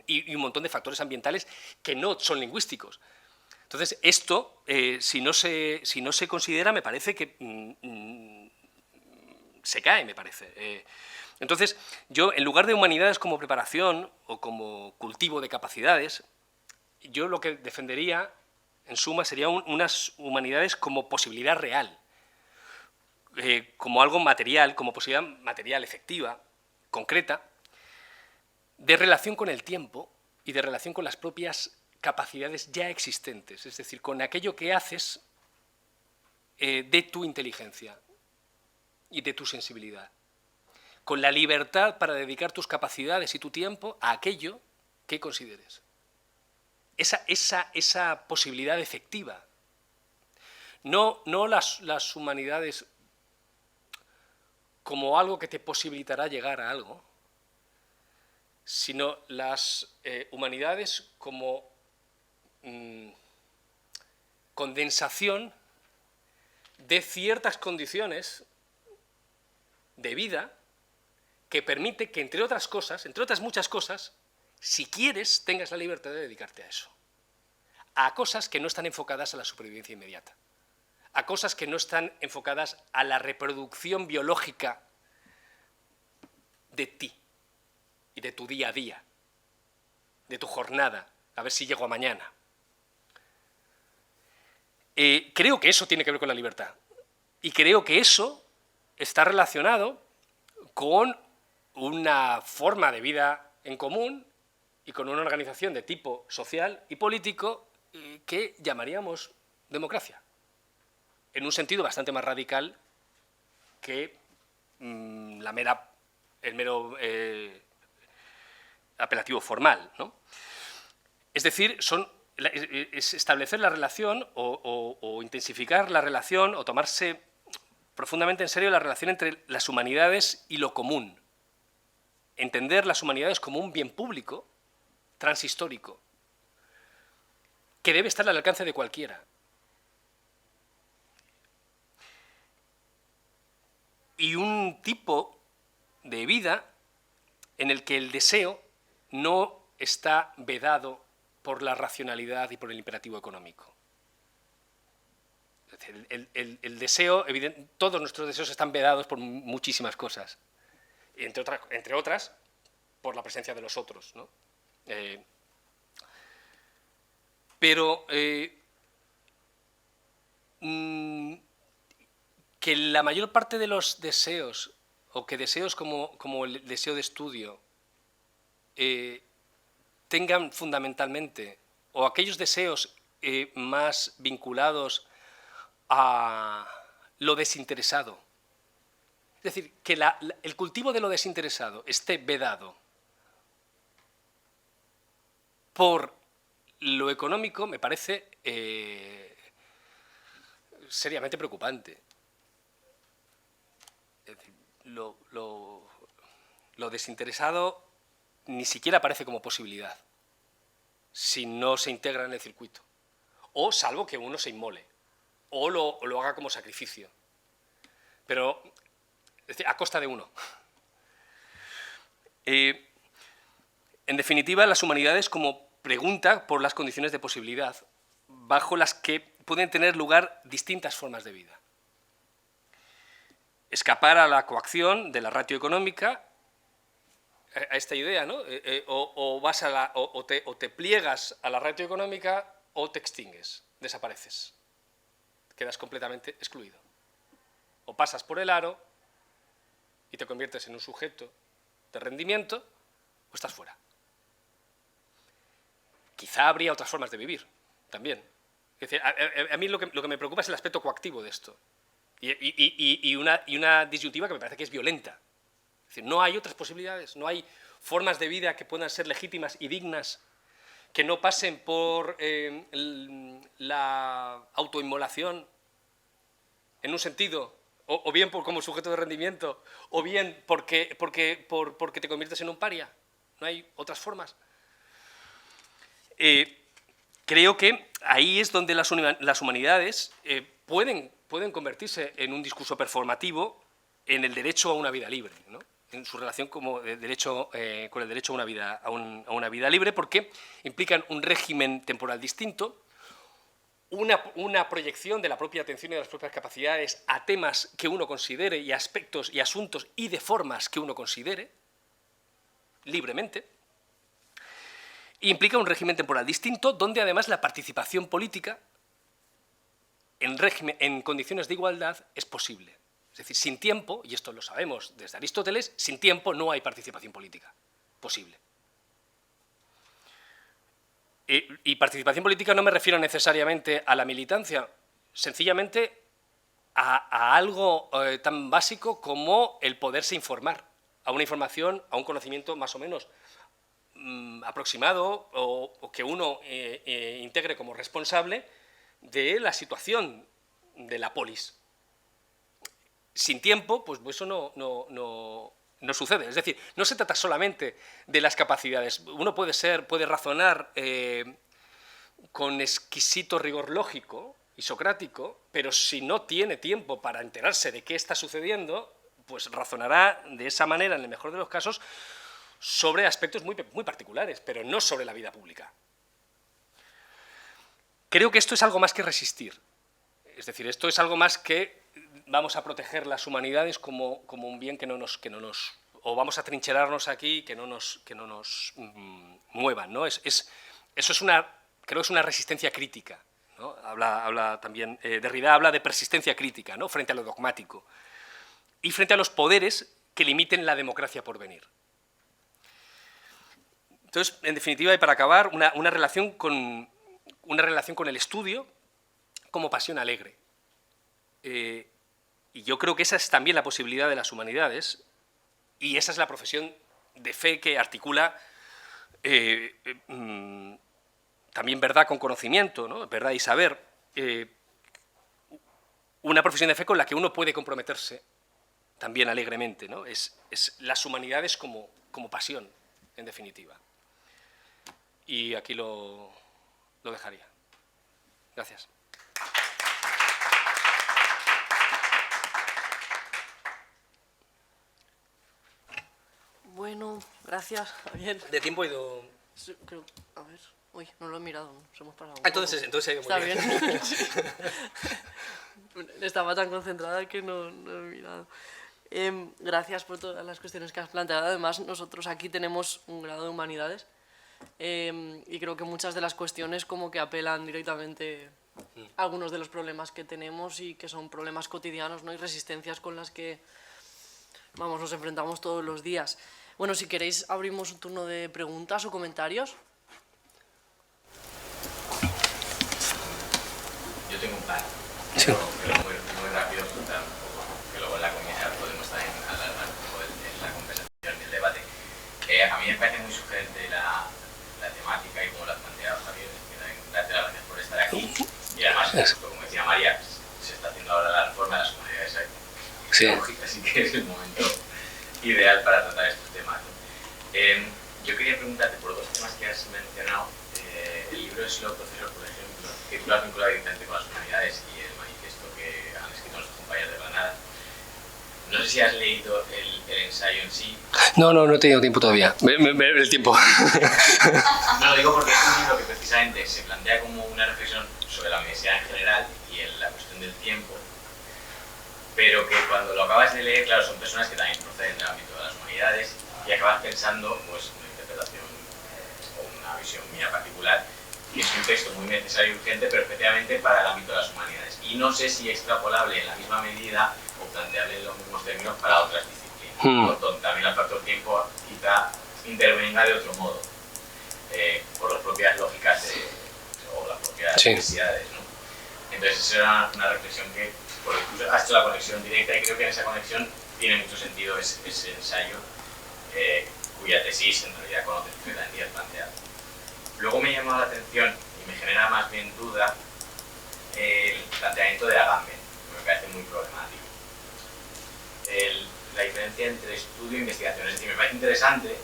y un montón de factores ambientales que no son lingüísticos. Entonces, esto, si no se considera, me parece que se cae, me parece. Entonces, yo, en lugar de humanidades como preparación o como cultivo de capacidades, yo lo que defendería, en suma, serían unas humanidades como posibilidad real, como algo material, como posibilidad material efectiva, concreta, de relación con el tiempo y de relación con las propias capacidades ya existentes, es decir, con aquello que haces de tu inteligencia, y de tu sensibilidad, con la libertad para dedicar tus capacidades y tu tiempo a aquello que consideres. Esa posibilidad efectiva. No las humanidades como algo que te posibilitará llegar a algo, sino las humanidades como condensación de ciertas condiciones de vida que permite que, entre otras cosas, entre otras muchas cosas, si quieres, tengas la libertad de dedicarte a eso. A cosas que no están enfocadas a la supervivencia inmediata. A cosas que no están enfocadas a la reproducción biológica de ti y de tu día a día, de tu jornada, a ver si llego a mañana. Creo que eso tiene que ver con la libertad. Y creo que eso está relacionado con una forma de vida en común y con una organización de tipo social y político que llamaríamos democracia, en un sentido bastante más radical que el mero apelativo formal, ¿no? Es decir, es establecer la relación o intensificar la relación o tomarse profundamente en serio la relación entre las humanidades y lo común. Entender las humanidades como un bien público, transhistórico, que debe estar al alcance de cualquiera. Y un tipo de vida en el que el deseo no está vedado por la racionalidad y por el imperativo económico. Es decir, el deseo, todos nuestros deseos están vedados por muchísimas cosas, entre otras, por la presencia de los otros, ¿no? Pero que la mayor parte de los deseos, o que deseos como el deseo de estudio, tengan fundamentalmente, o aquellos deseos más vinculados a lo desinteresado. Es decir, que el cultivo de lo desinteresado esté vedado por lo económico me parece seriamente preocupante. Es decir, lo desinteresado ni siquiera aparece como posibilidad si no se integra en el circuito, o salvo que uno se inmole, o lo haga como sacrificio, pero es decir, a costa de uno. En definitiva, las humanidades como pregunta por las condiciones de posibilidad bajo las que pueden tener lugar distintas formas de vida. Escapar a la coacción de la ratio económica, a esta idea, ¿no? O te pliegas a la ratio económica o te extingues, desapareces, quedas completamente excluido. O pasas por el aro y te conviertes en un sujeto de rendimiento, o estás fuera. Quizá habría otras formas de vivir también. Es decir, a mí lo que me preocupa es el aspecto coactivo de esto. Y una disyuntiva que me parece que es violenta. Es decir, no hay otras posibilidades, no hay formas de vida que puedan ser legítimas y dignas, que no pasen por la autoinmolación en un sentido, o bien como sujeto de rendimiento, o bien porque te conviertes en un paria. No hay otras formas. Creo que ahí es donde las humanidades pueden convertirse en un discurso performativo en el derecho a una vida libre, ¿no? En su relación con el derecho a una vida libre, porque implican un régimen temporal distinto, una proyección de la propia atención y de las propias capacidades a temas que uno considere y aspectos y asuntos y de formas que uno considere libremente. Implica un régimen temporal distinto, donde además la participación política en condiciones de igualdad es posible. Es decir, sin tiempo, y esto lo sabemos desde Aristóteles, sin tiempo no hay participación política posible. Y participación política no me refiero necesariamente a la militancia, sencillamente a algo tan básico como el poderse informar, a una información, a un conocimiento más o menos aproximado o que uno integre como responsable de la situación de la polis. Sin tiempo, pues eso no sucede. Es decir, no se trata solamente de las capacidades. Uno puede razonar con exquisito rigor lógico y socrático, pero si no tiene tiempo para enterarse de qué está sucediendo, pues razonará de esa manera, en el mejor de los casos, sobre aspectos muy particulares, pero no sobre la vida pública. Creo que esto es algo más que resistir. Es decir, esto es algo más que vamos a proteger las humanidades como un bien que no nos o vamos a trincherarnos aquí que no nos muevan, ¿no? Eso es creo que es una resistencia crítica, ¿no? Habla también, Derrida habla de persistencia crítica, ¿no? Frente a lo dogmático y frente a los poderes que limiten la democracia por venir. Entonces, en definitiva, y para acabar, una relación con el estudio como pasión alegre. Y yo creo que esa es también la posibilidad de las humanidades, y esa es la profesión de fe que articula también verdad con conocimiento, ¿no? Verdad y saber. Una profesión de fe con la que uno puede comprometerse también alegremente, ¿no? Es las humanidades como pasión, en definitiva. Y aquí lo dejaría. Gracias. Bueno, gracias, Javier. ¿De tiempo he ido? Sí, creo, a ver, uy, no lo he mirado, nos hemos pasado. Entonces ha ido muy bien. Está bien. Estaba tan concentrada que no he mirado. Gracias por todas las cuestiones que has planteado. Además, nosotros aquí tenemos un grado de humanidades y creo que muchas de las cuestiones como que apelan directamente a algunos de los problemas que tenemos y que son problemas cotidianos, ¿no? Y resistencias con las que nos enfrentamos todos los días. Bueno, si queréis abrimos un turno de preguntas o comentarios. Yo tengo un plan, Sí. pero muy rápido, que luego en la comida podemos también hablar más un poco en la conversación y el debate. A mí me parece muy sugerente la temática y cómo la has planteado, Javier. Darte las gracias por estar aquí. Y además, como decía María, se está haciendo ahora la reforma de las comunidades pedagógicas, así que es el momento ideal para tratar estos temas, ¿no? Yo quería preguntarte por dos temas que has mencionado. El libro de Slow Professor, por ejemplo, que tú lo has vinculado directamente con las humanidades, y el manifiesto que han escrito nuestros compañeros de Granada. No sé si has leído el ensayo en sí. No he tenido tiempo todavía. El tiempo. No, lo digo porque es un libro que precisamente se plantea como una reflexión sobre la universidad en general y en la cuestión del tiempo, pero que cuando lo acabas de leer, claro, son personas que también proceden del ámbito de las humanidades y acabas pensando, pues, una interpretación o una visión mía particular, que es un texto muy necesario y urgente, pero especialmente para el ámbito de las humanidades. Y no sé si extrapolable en la misma medida o planteable en los mismos términos para otras disciplinas. Por donde también el factor tiempo quizá intervenga de otro modo, por las propias lógicas o las propias necesidades, ¿no? Entonces, esa era una reflexión que has hecho la conexión directa, y creo que en esa conexión tiene mucho sentido ese ensayo, cuya tesis en realidad conoces perfectamente y has planteado. Luego me llama la atención y me genera más bien duda el planteamiento de Agamben, que me parece muy problemático. La diferencia entre estudio e investigación, es decir, me parece interesante,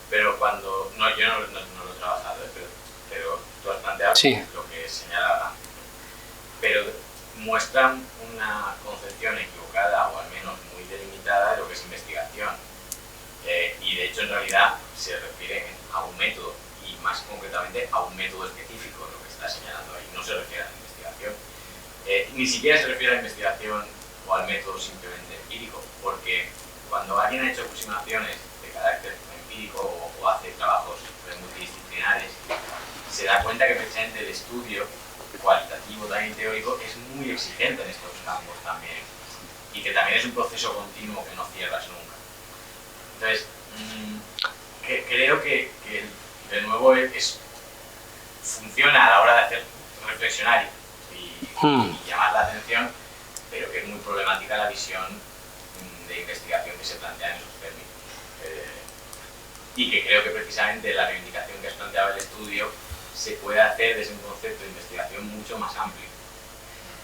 pero cuando... No, yo no lo he trabajado, pero tú has planteado lo que señala Agamben, pero muestran una concepción equivocada, o al menos muy delimitada, de lo que es investigación. Y de hecho, en realidad, se refiere a un método, y más concretamente a un método específico, lo que está señalando ahí. No se refiere a la investigación. Ni siquiera se refiere a la investigación o al método simplemente empírico, porque cuando alguien ha hecho aproximaciones de carácter empírico o hace trabajos multidisciplinares, se da cuenta que precisamente el estudio cualitativo, también teórico, es muy exigente en estos campos también, y que también es un proceso continuo que no cierras nunca. Entonces, creo que de nuevo funciona a la hora de hacer reflexionar y llamar la atención, pero que es muy problemática la visión de investigación que se plantea en esos términos. Y que creo que precisamente la reivindicación que has planteado el estudio se puede hacer desde un concepto de investigación mucho más amplio.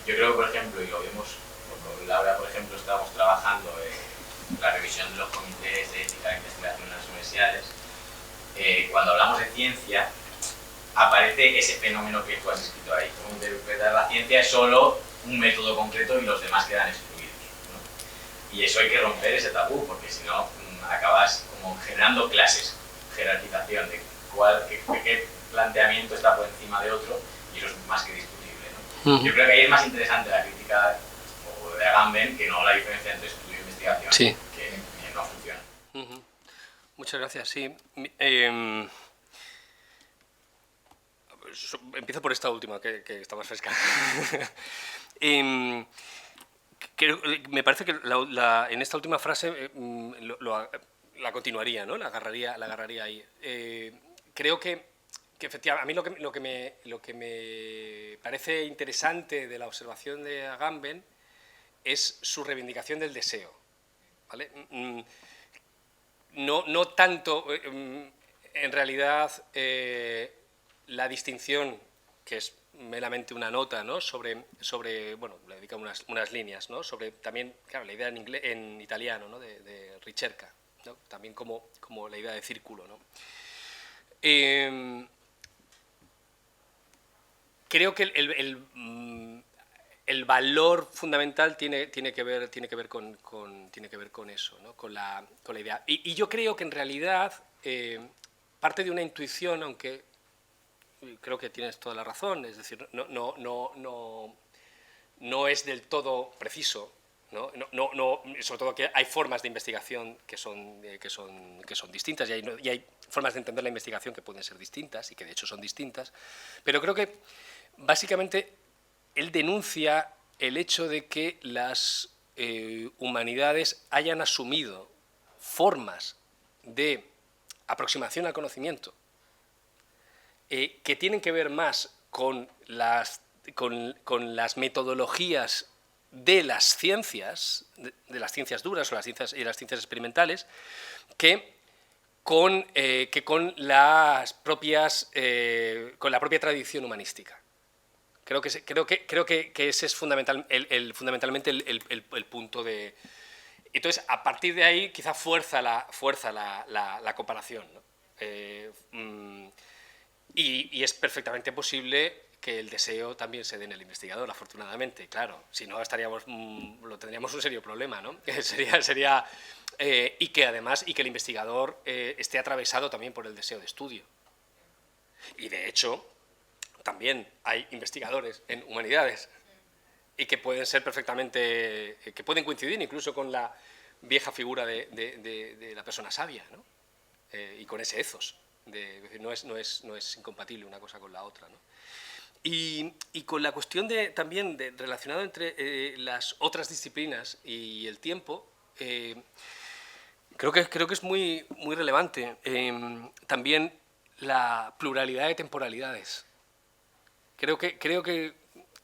Yo creo que, por ejemplo, y lo vemos, con Laura, por ejemplo, estamos trabajando en la revisión de los comités de ética de investigación en las universidades. Cuando hablamos de ciencia, aparece ese fenómeno que tú has escrito ahí. Como interpretar la ciencia es solo un método concreto y los demás quedan excluidos, ¿no? Y eso hay que romper ese tabú, porque si no, acabas como generando clases, jerarquización de qué planteamiento está por encima de otro, y eso es más que discutible, ¿no? Yo creo que ahí es más interesante la crítica de Agamben que no la diferencia entre estudio e investigación, sí, que no funciona. Muchas gracias, sí. Empiezo por esta última, que está más fresca. Me parece que en esta última frase la continuaría, ¿no? La agarraría ahí. Creo que efectivamente, a mí lo que me parece interesante de la observación de Agamben es su reivindicación del deseo, ¿vale? No tanto, en realidad, la distinción, que es meramente una nota, ¿no? sobre bueno, le dedica unas líneas, ¿no? Sobre también, claro, la idea en italiano, ¿no? de ricerca, ¿no? También como la idea de círculo, ¿no? Creo que el valor fundamental tiene que ver con eso, ¿no? con la idea. Y yo creo que en realidad parte de una intuición, aunque creo que tienes toda la razón, es decir, no es del todo preciso, ¿no? Sobre todo que hay formas de investigación que son distintas, y hay formas de entender la investigación que pueden ser distintas y que de hecho son distintas, pero creo que básicamente él denuncia el hecho de que las humanidades hayan asumido formas de aproximación al conocimiento que tienen que ver más con las metodologías de las ciencias, de las ciencias duras o las ciencias experimentales, que con la propia tradición humanística. Creo que ese es fundamentalmente el punto de... Entonces, a partir de ahí, quizá fuerza la comparación, ¿no? Y es perfectamente posible que el deseo también se dé en el investigador, afortunadamente, claro. Si no, tendríamos un serio problema, ¿no? Y que además, que el investigador esté atravesado también por el deseo de estudio. Y de hecho, también hay investigadores en humanidades y que pueden ser perfectamente, que pueden coincidir incluso con la vieja figura de la persona sabia, ¿no? Y con ese ethos. No es incompatible una cosa con la otra, ¿no? Y con la cuestión también relacionada entre las otras disciplinas y el tiempo, creo que es muy relevante también la pluralidad de temporalidades. Creo que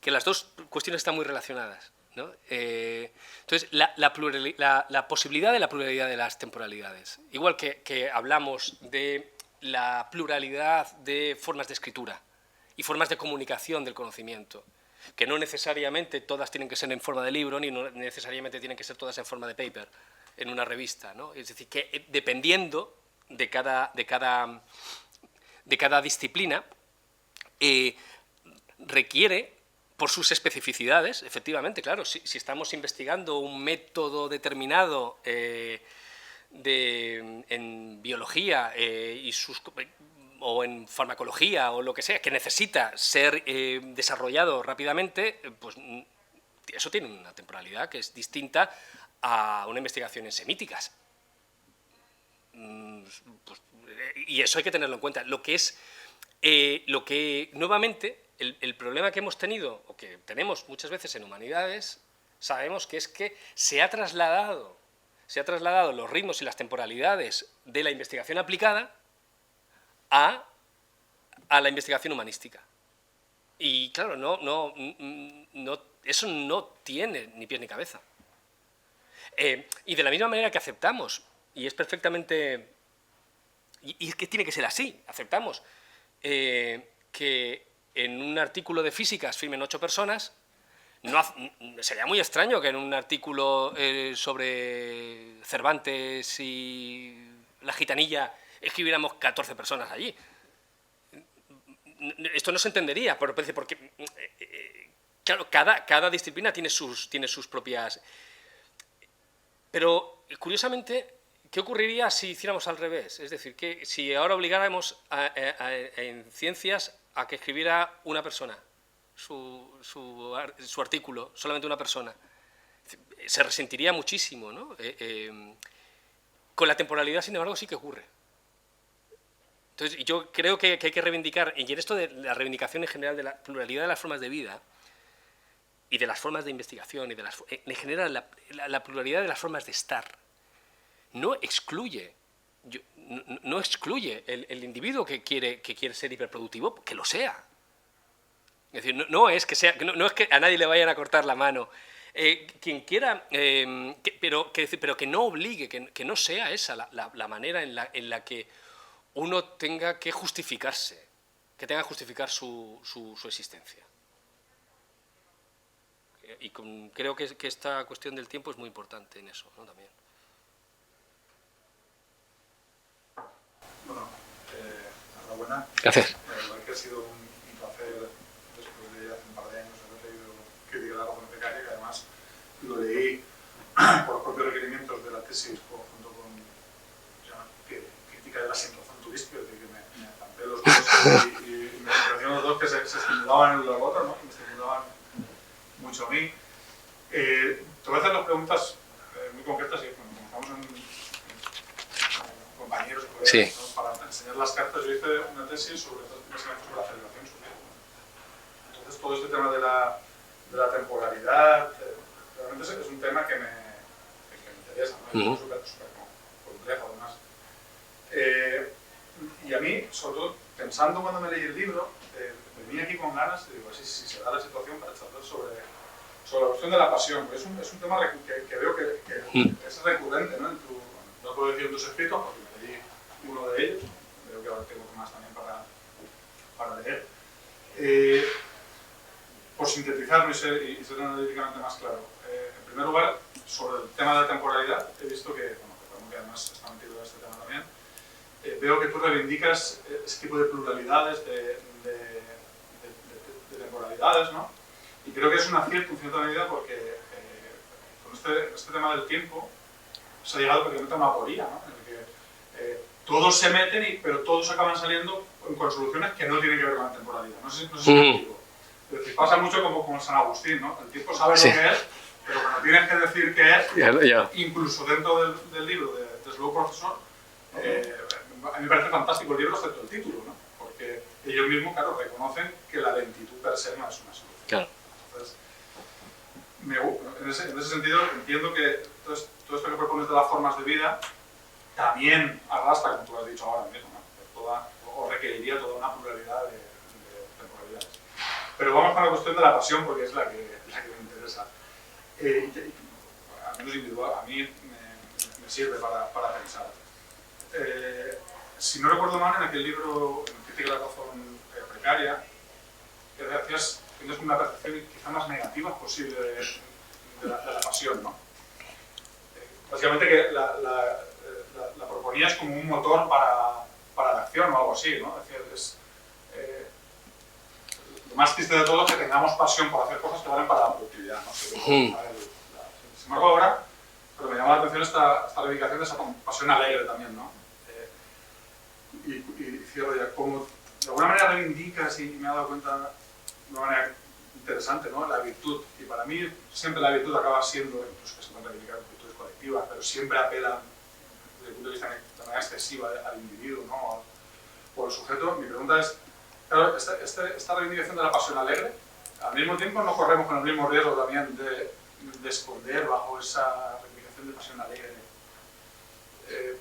las dos cuestiones están muy relacionadas, ¿no? Entonces, la posibilidad de la pluralidad de las temporalidades, igual que hablamos de la pluralidad de formas de escritura y formas de comunicación del conocimiento, que no necesariamente todas tienen que ser en forma de libro, ni no necesariamente tienen que ser todas en forma de paper, en una revista, ¿no? Es decir, que dependiendo de cada disciplina, requiere, por sus especificidades, efectivamente, claro, si estamos investigando un método determinado en biología o en farmacología o lo que sea, que necesita ser desarrollado rápidamente, pues eso tiene una temporalidad que es distinta a una investigación en semíticas. Y eso hay que tenerlo en cuenta. Lo que nuevamente, el problema que hemos tenido, o que tenemos muchas veces en humanidades, sabemos que es que se ha trasladado los ritmos y las temporalidades de la investigación aplicada a la investigación humanística. Y claro, eso no tiene ni pies ni cabeza. Y de la misma manera que aceptamos, y es perfectamente... Y es que tiene que ser así, aceptamos que en un artículo de físicas firmen 8 personas, sería muy extraño que en un artículo sobre Cervantes y la gitanilla escribiéramos 14 personas allí. Esto no se entendería, porque claro, cada disciplina tiene sus propias... Pero, curiosamente, ¿qué ocurriría si hiciéramos al revés? Es decir, que si ahora obligáramos en ciencias a que escribiera una persona su artículo, solamente una persona, se resentiría muchísimo, ¿no? Con la temporalidad, sin embargo, sí que ocurre. Entonces, yo creo que hay que reivindicar, y en esto de la reivindicación en general de la pluralidad de las formas de vida y de las formas de investigación, y en general la pluralidad de las formas de estar, no excluye el individuo que quiere ser hiperproductivo, que lo sea. Es decir, no es que a nadie le vayan a cortar la mano. Quien quiera, pero que no obligue, que no sea esa la manera en la que uno tenga que justificarse, que tenga que justificar su existencia. Y creo que esta cuestión del tiempo es muy importante en eso, ¿no? También. Bueno, enhorabuena. Gracias. La verdad que ha sido un placer, después de hace un par de años haber leído Crítica de la razón precaria, que además lo leí por los propios requerimientos de la tesis junto con Crítica de la situación turística, es decir, que me zampé los dos y me parecieron los dos que se estimulaban el uno al otro, ¿no? Me estimulaban mucho a mí. Te voy a hacer las preguntas muy concretas y bueno, como estamos en compañeros, sí, ¿no? Para enseñar las cartas, yo hice una tesis sobre la aceleración social. Entonces todo este tema de la temporalidad realmente es un tema que me interesa, ¿no? Es súper complejo además. Y a mí, sobre todo, pensando cuando me leí el libro, me vine aquí con ganas de, digo, si se da la situación para charlar sobre la cuestión de la pasión. Es un tema que veo que es recurrente, ¿no? No puedo decir en tus escritos, porque me leí uno de ellos, creo que ahora tengo más también para leer. Por sintetizarlo y ser analíticamente más claro. En primer lugar, sobre el tema de la temporalidad, he visto que, bueno, que además está metido en este tema también, veo que tú reivindicas ese tipo de pluralidades, de temporalidades, ¿no? Y creo que es un acierto en cierta medida porque con este tema del tiempo se ha llegado prácticamente a una aporía, ¿no? En el que todos se meten, pero todos acaban saliendo con soluciones que no tienen que ver con la temporalidad. No sé si me explico. Es decir, pasa mucho como con San Agustín, ¿no? El tiempo sabe lo que es, pero cuando tienes que decir qué es, incluso dentro del libro de Slow Professor, a mí me parece fantástico el libro, excepto el título, ¿no? Porque ellos mismos, claro, reconocen que la lentitud per se no es una solución. Claro. Entonces, en ese sentido, entiendo que todo esto que propones de las formas de vida también arrastra, como tú has dicho ahora mismo, ¿no? O requeriría toda una pluralidad de temporalidades. Pero vamos con la cuestión de la pasión, porque es la que me interesa. Al menos individual, a mí me sirve para pensar. Si no recuerdo mal, en aquel libro, en Crítica de la razón precaria, que decías, tienes una percepción quizá más negativa posible de la pasión, ¿no? Básicamente que la proponías como un motor para la acción o algo así, ¿no? Es decir, lo más triste de todo es que tengamos pasión por hacer cosas que valen para la productividad, ¿no? Sin embargo, ahora, pero me llama la atención esta reivindicación de esa pasión alegre también, ¿no? Y cierro ya, como de alguna manera reivindicas, y me he dado cuenta de una manera interesante, ¿no? La virtud, y para mí siempre la virtud acaba siendo, incluso que se pueden reivindicar virtudes colectivas, pero siempre apela desde el punto de vista de manera excesiva al individuo, ¿no? O al sujeto. Mi pregunta es, claro, esta reivindicación de la pasión alegre, al mismo tiempo no corremos con el mismo riesgo también de esconder bajo esa reivindicación de pasión alegre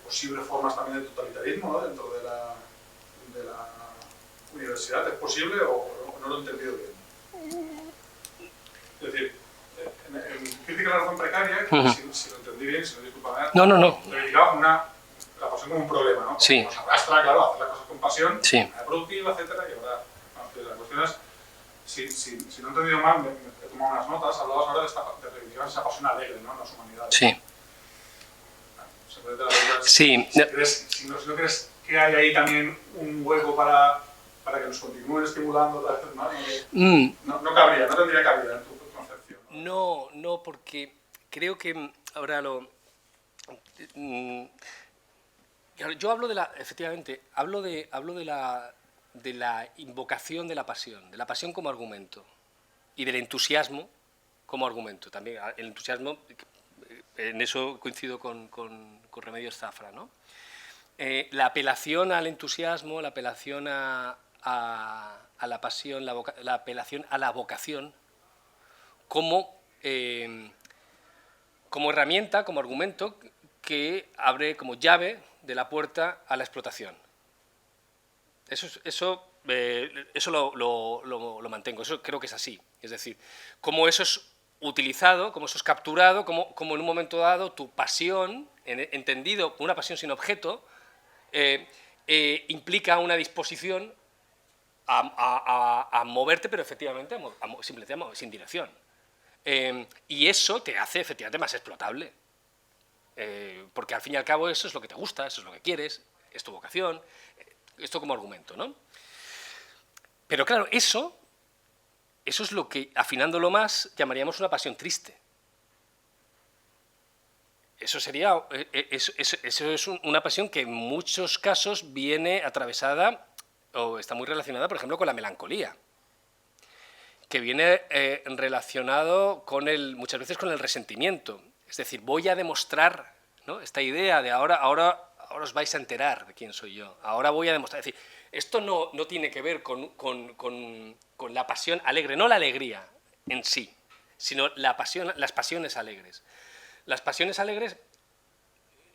posibles formas también de totalitarismo, ¿no? Dentro de la universidad. ¿Es posible o no lo he entendido bien? Es decir, en Crítica a la razón precaria, si lo entendí bien, si no disculpame, No. reivindicaba la pasión como un problema, ¿no? Sí. Nos arrastra, claro, a hacer las cosas con pasión, Sí. productiva, etcétera, y ahora, la cuestión es, si no he entendido mal, me he tomado unas notas, hablabas ahora de reivindicar esa pasión alegre, ¿no? En las humanidades. Sí. Simplemente la pregunta es, Sí. si no crees que hay ahí también un hueco para que nos continúen estimulando, no cabría, no tendría cabida en tu concepción. No, porque creo que ahora yo hablo efectivamente, hablo de la invocación de la pasión como argumento y del entusiasmo como argumento. También el entusiasmo, en eso coincido con Remedios Zafra, ¿no? La apelación al entusiasmo, la apelación a la pasión, la apelación a la vocación como herramienta, como argumento que abre como llave de la puerta a la explotación. Eso lo mantengo, eso creo que es así. Es decir, cómo eso es utilizado, cómo eso es capturado, cómo en un momento dado tu pasión, entendido como una pasión sin objeto, implica una disposición a moverte, pero efectivamente simplemente sin dirección. Y eso te hace efectivamente más explotable. Porque al fin y al cabo eso es lo que te gusta, eso es lo que quieres, es tu vocación, esto como argumento, ¿no? Pero claro, eso es lo que, afinándolo más, llamaríamos una pasión triste. Eso es una pasión que en muchos casos viene atravesada o está muy relacionada, por ejemplo, con la melancolía, que viene relacionado muchas veces con el resentimiento. Es decir, voy a demostrar, ¿no? Esta idea de ahora os vais a enterar de quién soy yo, ahora voy a demostrar. Es decir, esto no tiene que ver con la pasión alegre, no la alegría en sí, sino las pasiones alegres. Las pasiones alegres, es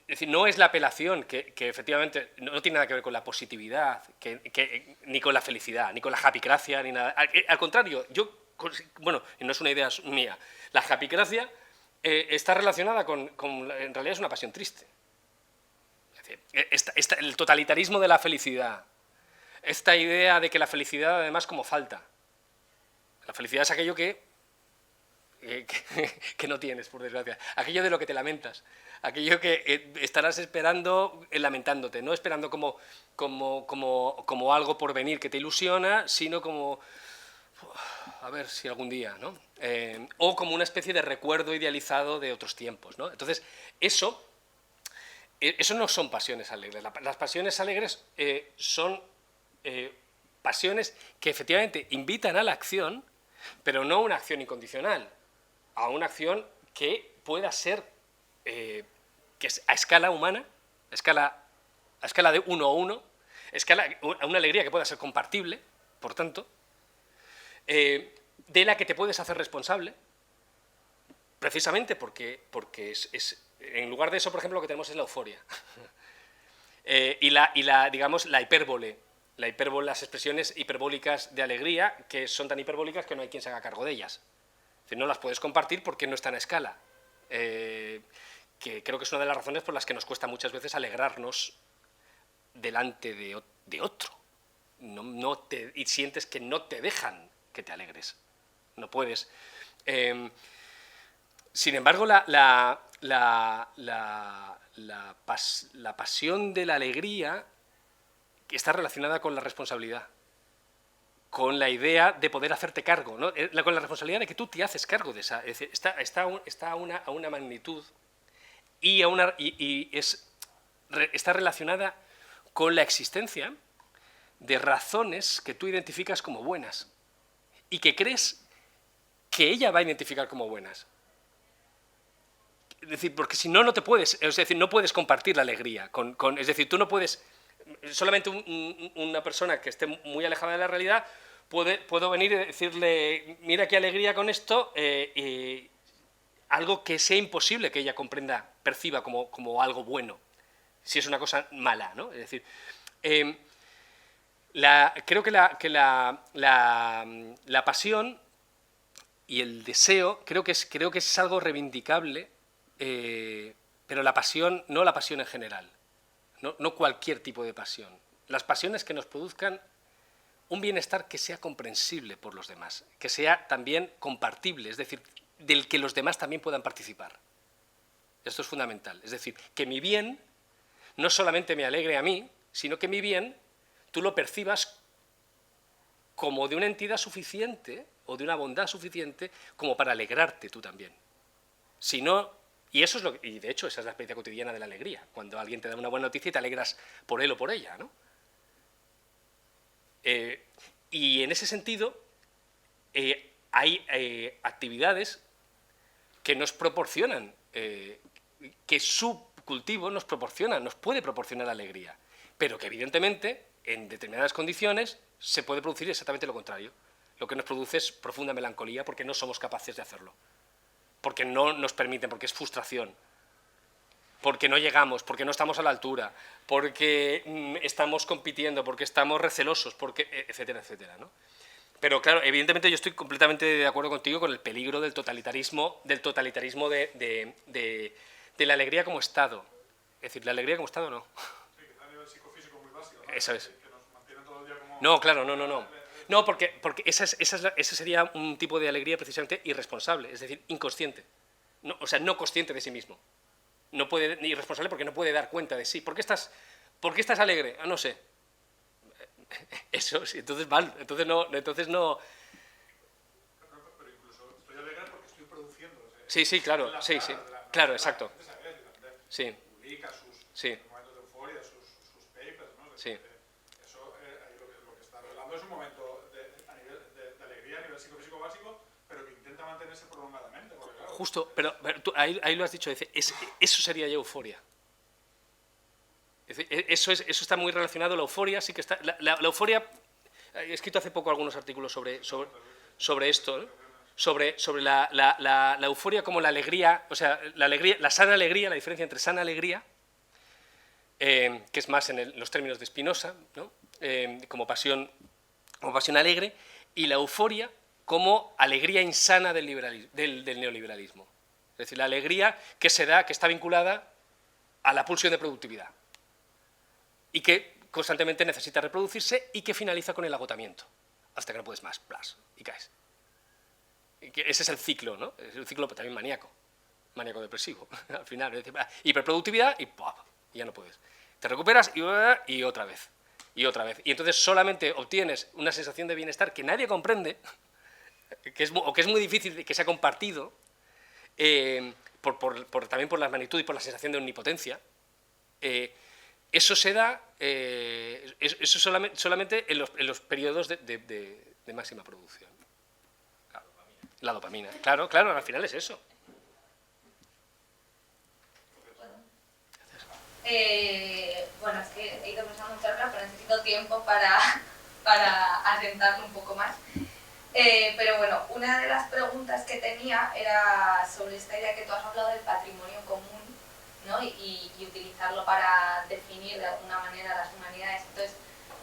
decir, no es la apelación, que efectivamente no tiene nada que ver con la positividad, ni con la felicidad, ni con la japicracia, ni nada. Al contrario, no es una idea mía, la japicracia está relacionada en realidad es una pasión triste. Es decir, el totalitarismo de la felicidad, esta idea de que la felicidad además como falta. La felicidad es aquello que no tienes, por desgracia, aquello de lo que te lamentas, aquello que estarás esperando lamentándote, no esperando como algo por venir que te ilusiona, sino como a ver si algún día, ¿no? O como una especie de recuerdo idealizado de otros tiempos, ¿no? Entonces, eso no son pasiones alegres. Las pasiones alegres son pasiones que efectivamente invitan a la acción, pero no una acción incondicional, a una acción que pueda ser que es a escala humana, a escala de 1 a 1, a una alegría que pueda ser compartible, por tanto, de la que te puedes hacer responsable, precisamente porque en lugar de eso, por ejemplo, lo que tenemos es la euforia. Digamos, la hipérbole, las expresiones hiperbólicas de alegría, que son tan hiperbólicas que no hay quien se haga cargo de ellas. Es decir, no las puedes compartir porque no están a escala. Que creo que es una de las razones por las que nos cuesta muchas veces alegrarnos delante de otro. Y sientes que no te dejan que te alegres. No puedes. Sin embargo, la pasión de la alegría está relacionada con la responsabilidad, con la idea de poder hacerte cargo, ¿no? Con la responsabilidad de que tú te haces cargo de esa. Es decir, está a una magnitud y está relacionada con la existencia de razones que tú identificas como buenas y que crees que ella va a identificar como buenas. Es decir, porque si no, no te puedes, es decir, no puedes compartir la alegría. Es decir, tú no puedes, solamente una persona que esté muy alejada de la realidad, puedo venir y decirle, mira qué alegría con esto, algo que sea imposible que ella comprenda, perciba como algo bueno, si es una cosa mala, ¿no? Es decir, creo que la pasión y el deseo creo que es algo reivindicable, pero la pasión, no la pasión en general, no cualquier tipo de pasión. Las pasiones que nos produzcan un bienestar que sea comprensible por los demás, que sea también compartible, es decir, del que los demás también puedan participar. Esto es fundamental, es decir, que mi bien no solamente me alegre a mí, sino que mi bien tú lo percibas como de una entidad suficiente o de una bondad suficiente como para alegrarte tú también. Si no, y eso es lo que, y de hecho esa es la experiencia cotidiana de la alegría, cuando alguien te da una buena noticia y te alegras por él o por ella, ¿no? Y en ese sentido hay actividades que nos proporcionan, que su cultivo nos puede proporcionar alegría, pero que evidentemente en determinadas condiciones se puede producir exactamente lo contrario. Lo que nos produce es profunda melancolía porque no somos capaces de hacerlo, porque no nos permiten, porque es frustración, porque no llegamos, porque no estamos a la altura, porque estamos compitiendo, porque estamos recelosos, porque, etcétera, etcétera, ¿no? Pero claro, evidentemente yo estoy completamente de acuerdo contigo con el peligro del totalitarismo de la alegría como estado. Es decir, la alegría como estado no. Sí, que está a nivel psicofísico muy básico, ¿no? Eso es. Que nos mantiene todo el día como... No, claro, no. No, porque ese sería un tipo de alegría precisamente irresponsable, es decir, inconsciente. No, o sea, no consciente de sí mismo. No puede, ni irresponsable porque no puede dar cuenta de sí. ¿Por qué estás alegre? Ah, no sé. Eso sí, entonces mal. Entonces no. Pero incluso estoy alegre porque estoy produciendo. O sea, Sí, claro, sí. Claro, exacto. Sí. Publica sus Sí. momentos de euforia, sus papers, ¿no? Sí. Eso, ahí lo que está revelando es un momento a nivel de alegría, a nivel psicofísico básico, pero que intenta mantenerse prolongadamente. Porque, claro, Justo, pero tú ahí lo has dicho, eso sería ya euforia. Es decir, eso está muy relacionado, la euforia sí que está... La euforia, he escrito hace poco algunos artículos sobre esto, ¿no? sobre la euforia como la alegría, o sea, la sana alegría, la diferencia entre sana alegría, que es más en los términos de Spinoza, ¿no? como pasión alegre, y la euforia como alegría insana del neoliberalismo. Es decir, la alegría que está vinculada a la pulsión de productividad y que constantemente necesita reproducirse y que finaliza con el agotamiento, hasta que no puedes más, plas, y caes. Ese es el ciclo, ¿no? Es un ciclo también maníaco-depresivo, al final. Es decir, hiperproductividad y ¡pum! Y ya no puedes. Te recuperas y otra vez, y otra vez. Y entonces solamente obtienes una sensación de bienestar que nadie comprende, que es muy difícil que sea compartido, también por la magnitud y por la sensación de omnipotencia. Eso se da eso solamente en los periodos de máxima producción. La dopamina. Claro, al final es eso. Bueno, es que he ido pensando mucho ahora, pero necesito tiempo para asentarlo un poco más. Pero bueno, una de las preguntas que tenía era sobre esta idea que tú has hablado del patrimonio común, ¿no? y utilizarlo para definir de alguna manera las humanidades. Entonces,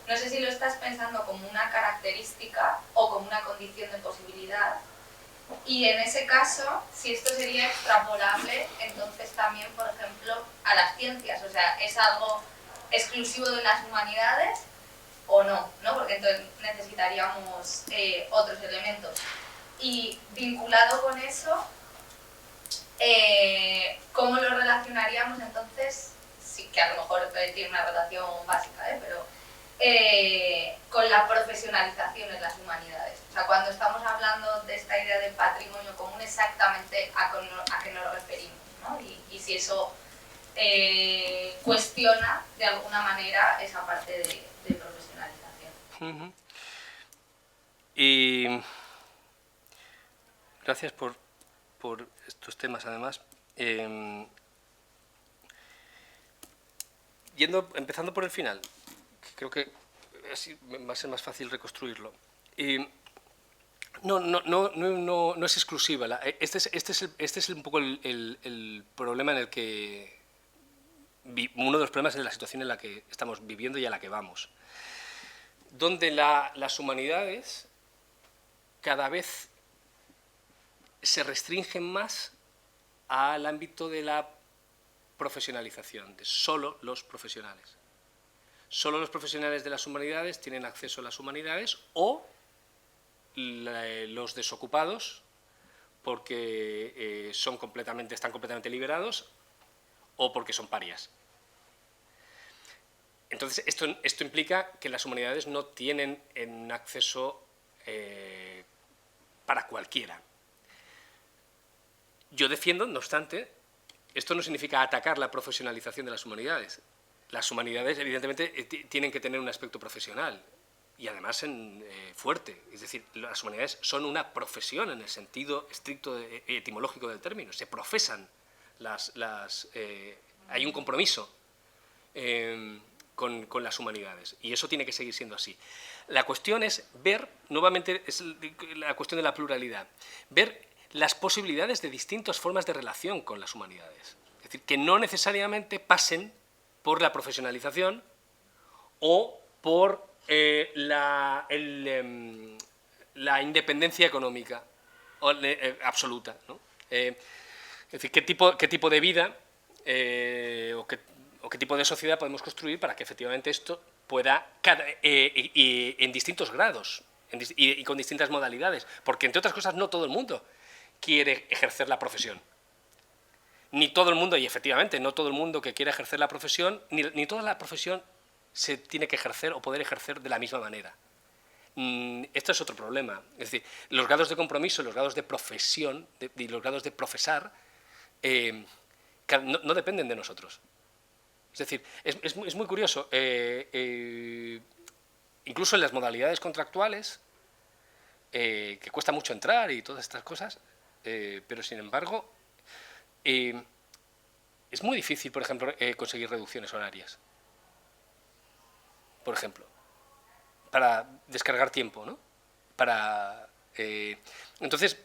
no sé si lo estás pensando como una característica o como una condición de posibilidad. Y en ese caso, si esto sería extrapolable, entonces también, por ejemplo, a las ciencias. O sea, ¿es algo exclusivo de las humanidades o no? Porque entonces necesitaríamos otros elementos. Y vinculado con eso, ¿cómo lo relacionaríamos entonces? Sí, que a lo mejor tiene una relación básica, pero con la profesionalización en las humanidades. O sea, cuando estamos hablando de esta idea de patrimonio común, exactamente a qué nos referimos, ¿no? Y si eso cuestiona de alguna manera esa parte de profesionalización. Y gracias por estos temas, además. Empezando por el final, creo que así va a ser más fácil reconstruirlo. No es exclusiva. Este es un poco el problema en el que... Uno de los problemas es la situación en la que estamos viviendo y a la que vamos. Donde las humanidades cada vez se restringen más al ámbito de la profesionalización, de solo los profesionales. Solo los profesionales de las humanidades tienen acceso a las humanidades o los desocupados porque están completamente liberados o porque son parias. Entonces, esto implica que las humanidades no tienen un acceso para cualquiera. Yo defiendo, no obstante, esto no significa atacar la profesionalización de las humanidades. Las humanidades, evidentemente, tienen que tener un aspecto profesional y además fuerte. Es decir, las humanidades son una profesión en el sentido estricto etimológico del término. Se profesan hay un compromiso con las humanidades y eso tiene que seguir siendo así. La cuestión es ver, nuevamente, es la cuestión de la pluralidad, ver las posibilidades de distintas formas de relación con las humanidades. Es decir, que no necesariamente pasen por la profesionalización o por la independencia económica absoluta, ¿no? Es decir, ¿qué tipo de vida o qué tipo de sociedad podemos construir para que efectivamente esto pueda, en distintos grados y con distintas modalidades? Porque, entre otras cosas, no todo el mundo quiere ejercer la profesión. Ni todo el mundo, y efectivamente, no todo el mundo que quiere ejercer la profesión, ni toda la profesión se tiene que ejercer o poder ejercer de la misma manera. Esto es otro problema. Es decir, los grados de compromiso, los grados de profesión y los grados de profesar no dependen de nosotros. Es decir, es muy curioso. Incluso en las modalidades contractuales, que cuesta mucho entrar y todas estas cosas, pero sin embargo, es muy difícil, por ejemplo, conseguir reducciones horarias. Por ejemplo, para descargar tiempo, ¿no? Entonces,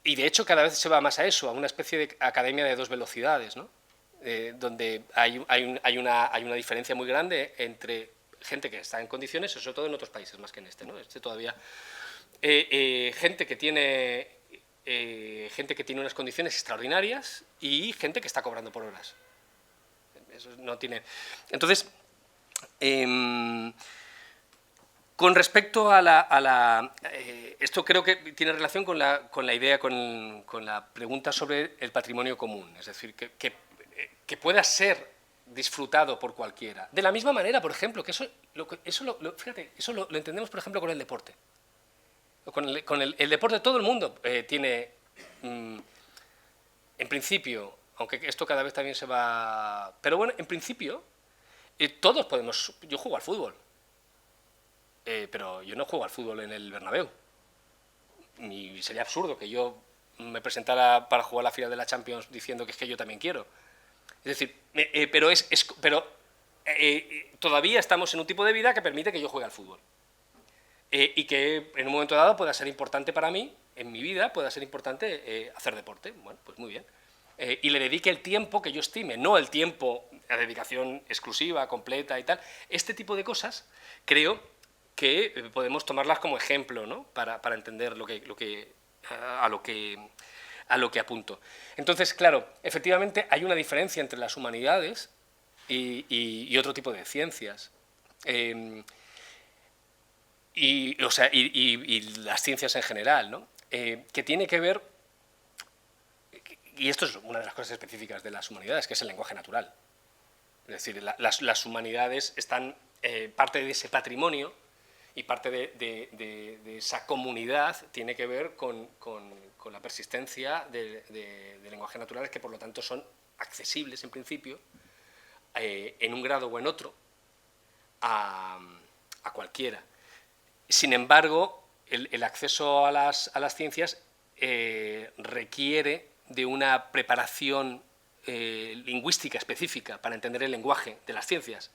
y de hecho cada vez se va más a eso, a una especie de academia de dos velocidades, ¿no? Donde hay una diferencia muy grande entre gente que está en condiciones, sobre todo en otros países más que en este, ¿no? Este todavía, gente que tiene unas condiciones extraordinarias y gente que está cobrando por horas. Eso no tiene. Entonces, con respecto a esto creo que tiene relación con la idea, con la pregunta sobre el patrimonio común, es decir, que pueda ser disfrutado por cualquiera. De la misma manera, por ejemplo, que fíjate, eso lo entendemos, por ejemplo, con el deporte. Con el deporte todo el mundo tiene, en principio, aunque esto cada vez también se va. Pero bueno, en principio, todos podemos. Yo juego al fútbol, pero yo no juego al fútbol en el Bernabéu. Y sería absurdo que yo me presentara para jugar la final de la Champions diciendo que es que yo también quiero. Es decir, pero todavía estamos en un tipo de vida que permite que yo juegue al fútbol. Y que en un momento dado pueda ser importante para mí, en mi vida, pueda ser importante hacer deporte. Bueno, pues muy bien. Y le dedique el tiempo que yo estime, no el tiempo, la dedicación exclusiva, completa y tal. Este tipo de cosas creo que podemos tomarlas como ejemplo, ¿no? para entender a lo que apunto. Entonces, claro, efectivamente hay una diferencia entre las humanidades y otro tipo de ciencias. Y las ciencias en general, ¿no? Que tiene que ver, y esto es una de las cosas específicas de las humanidades, que es el lenguaje natural. Es decir, las humanidades están, parte de ese patrimonio y parte de esa comunidad tiene que ver con la persistencia de lenguajes naturales que, por lo tanto, son accesibles, en principio, en un grado o en otro, a cualquiera. Sin embargo, el acceso a las ciencias requiere de una preparación lingüística específica para entender el lenguaje de las ciencias. Es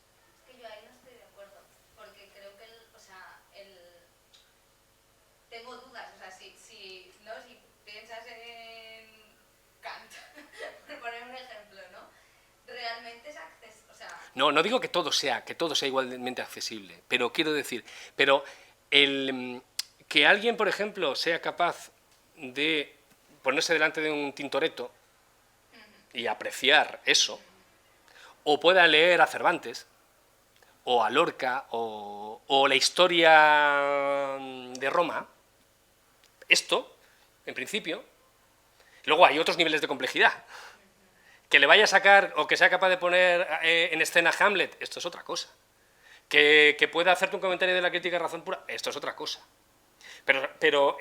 que yo ahí no estoy de acuerdo, porque creo que tengo dudas, si piensas en Kant, por poner un ejemplo, ¿no? Realmente es accesible, No digo que todo sea igualmente accesible, pero quiero decir, que alguien, por ejemplo, sea capaz de ponerse delante de un Tintoretto y apreciar eso, o pueda leer a Cervantes, o a Lorca, o la historia de Roma, esto, en principio. Luego hay otros niveles de complejidad. Que le vaya a sacar, o que sea capaz de poner en escena Hamlet, esto es otra cosa. Que pueda hacerte un comentario de la crítica de razón pura, esto es otra cosa. Pero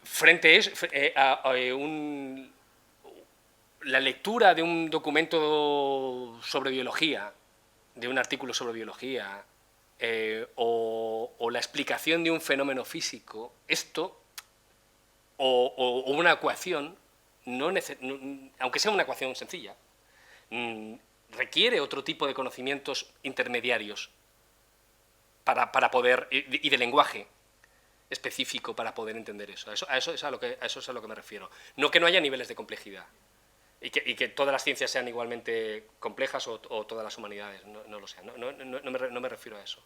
frente a la lectura de un documento sobre biología, de un artículo sobre biología, o la explicación de un fenómeno físico, esto, o una ecuación, aunque sea una ecuación sencilla, requiere otro tipo de conocimientos intermediarios para poder, y de lenguaje específico para poder entender eso. A eso es a lo que me refiero. No que no haya niveles de complejidad y que todas las ciencias sean igualmente complejas o todas las humanidades no lo sean. No me refiero a eso.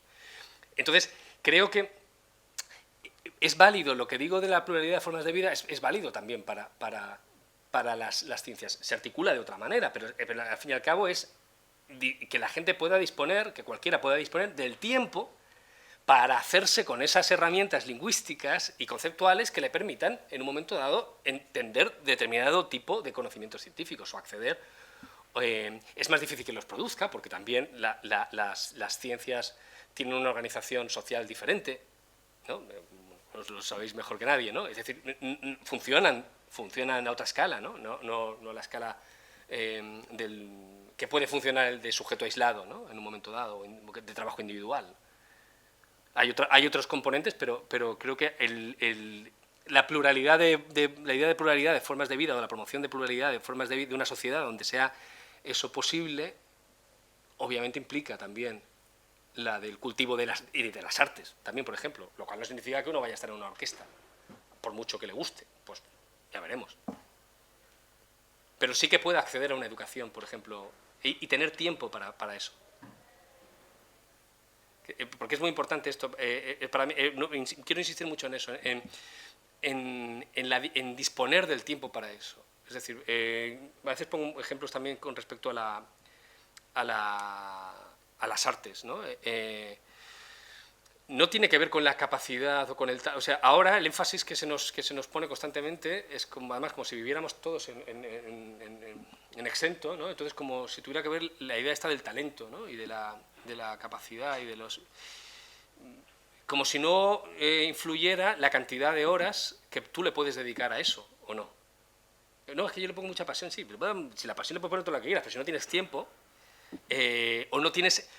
Entonces, creo que es válido lo que digo de la pluralidad de formas de vida, es válido también para las ciencias. Se articula de otra manera, pero al fin y al cabo es que la gente pueda disponer, que cualquiera pueda disponer del tiempo para hacerse con esas herramientas lingüísticas y conceptuales que le permitan, en un momento dado, entender determinado tipo de conocimientos científicos o acceder. Es más difícil que los produzca, porque también las ciencias tienen una organización social diferente, ¿no? Os lo sabéis mejor que nadie, ¿no? Es decir, funcionan a otra escala, ¿no? No a la escala que puede funcionar el de sujeto aislado, ¿no? En un momento dado, de trabajo individual. Hay otros componentes, pero creo que la pluralidad la idea de pluralidad de formas de vida, o la promoción de pluralidad de formas de vida de una sociedad donde sea eso posible, obviamente implica también la del cultivo de las artes, también, por ejemplo, lo cual no significa que uno vaya a estar en una orquesta, por mucho que le guste, pues ya veremos. Pero sí que puede acceder a una educación, por ejemplo, y tener tiempo para eso. Porque es muy importante esto, para mí, quiero insistir mucho en eso, en disponer del tiempo para eso. Es decir, a veces pongo ejemplos también con respecto a las artes, ¿no? No tiene que ver con la capacidad o con el... O sea, ahora el énfasis que se nos pone constantemente es además como si viviéramos todos en exento, ¿no? Entonces como si tuviera que ver la idea esta del talento, ¿no? Y de la capacidad y de los... Como si no influyera la cantidad de horas que tú le puedes dedicar a eso, ¿o no? No, es que yo le pongo mucha pasión, sí, pero si la pasión le puedes poner todo lo que quieras, pero si no tienes tiempo...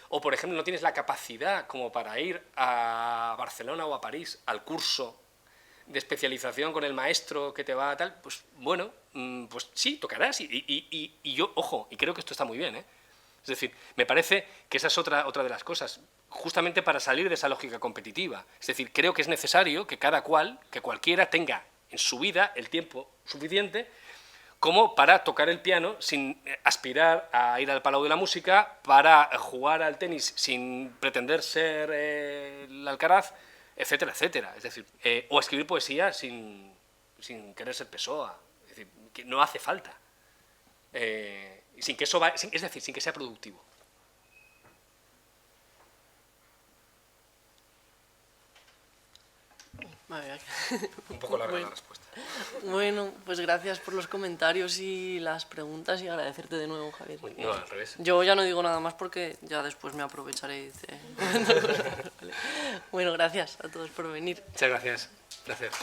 o por ejemplo no tienes la capacidad como para ir a Barcelona o a París al curso de especialización con el maestro que te va a tal, pues bueno, pues sí, tocarás y yo, ojo, y creo que esto está muy bien, es decir, me parece que esa es otra de las cosas, justamente para salir de esa lógica competitiva, es decir, creo que es necesario que cualquiera tenga en su vida el tiempo suficiente como para tocar el piano sin aspirar a ir al Palau de la Música, para jugar al tenis sin pretender ser el Alcaraz, etcétera, etcétera. Es decir, o escribir poesía sin querer ser Pessoa. Es decir, que no hace falta. Sin que sea productivo. Un poco larga la respuesta. Bueno, pues gracias por los comentarios y las preguntas y agradecerte de nuevo, Javier. No, al revés. Yo ya no digo nada más porque ya después me aprovecharé. Bueno, gracias a todos por venir. Muchas gracias. Gracias.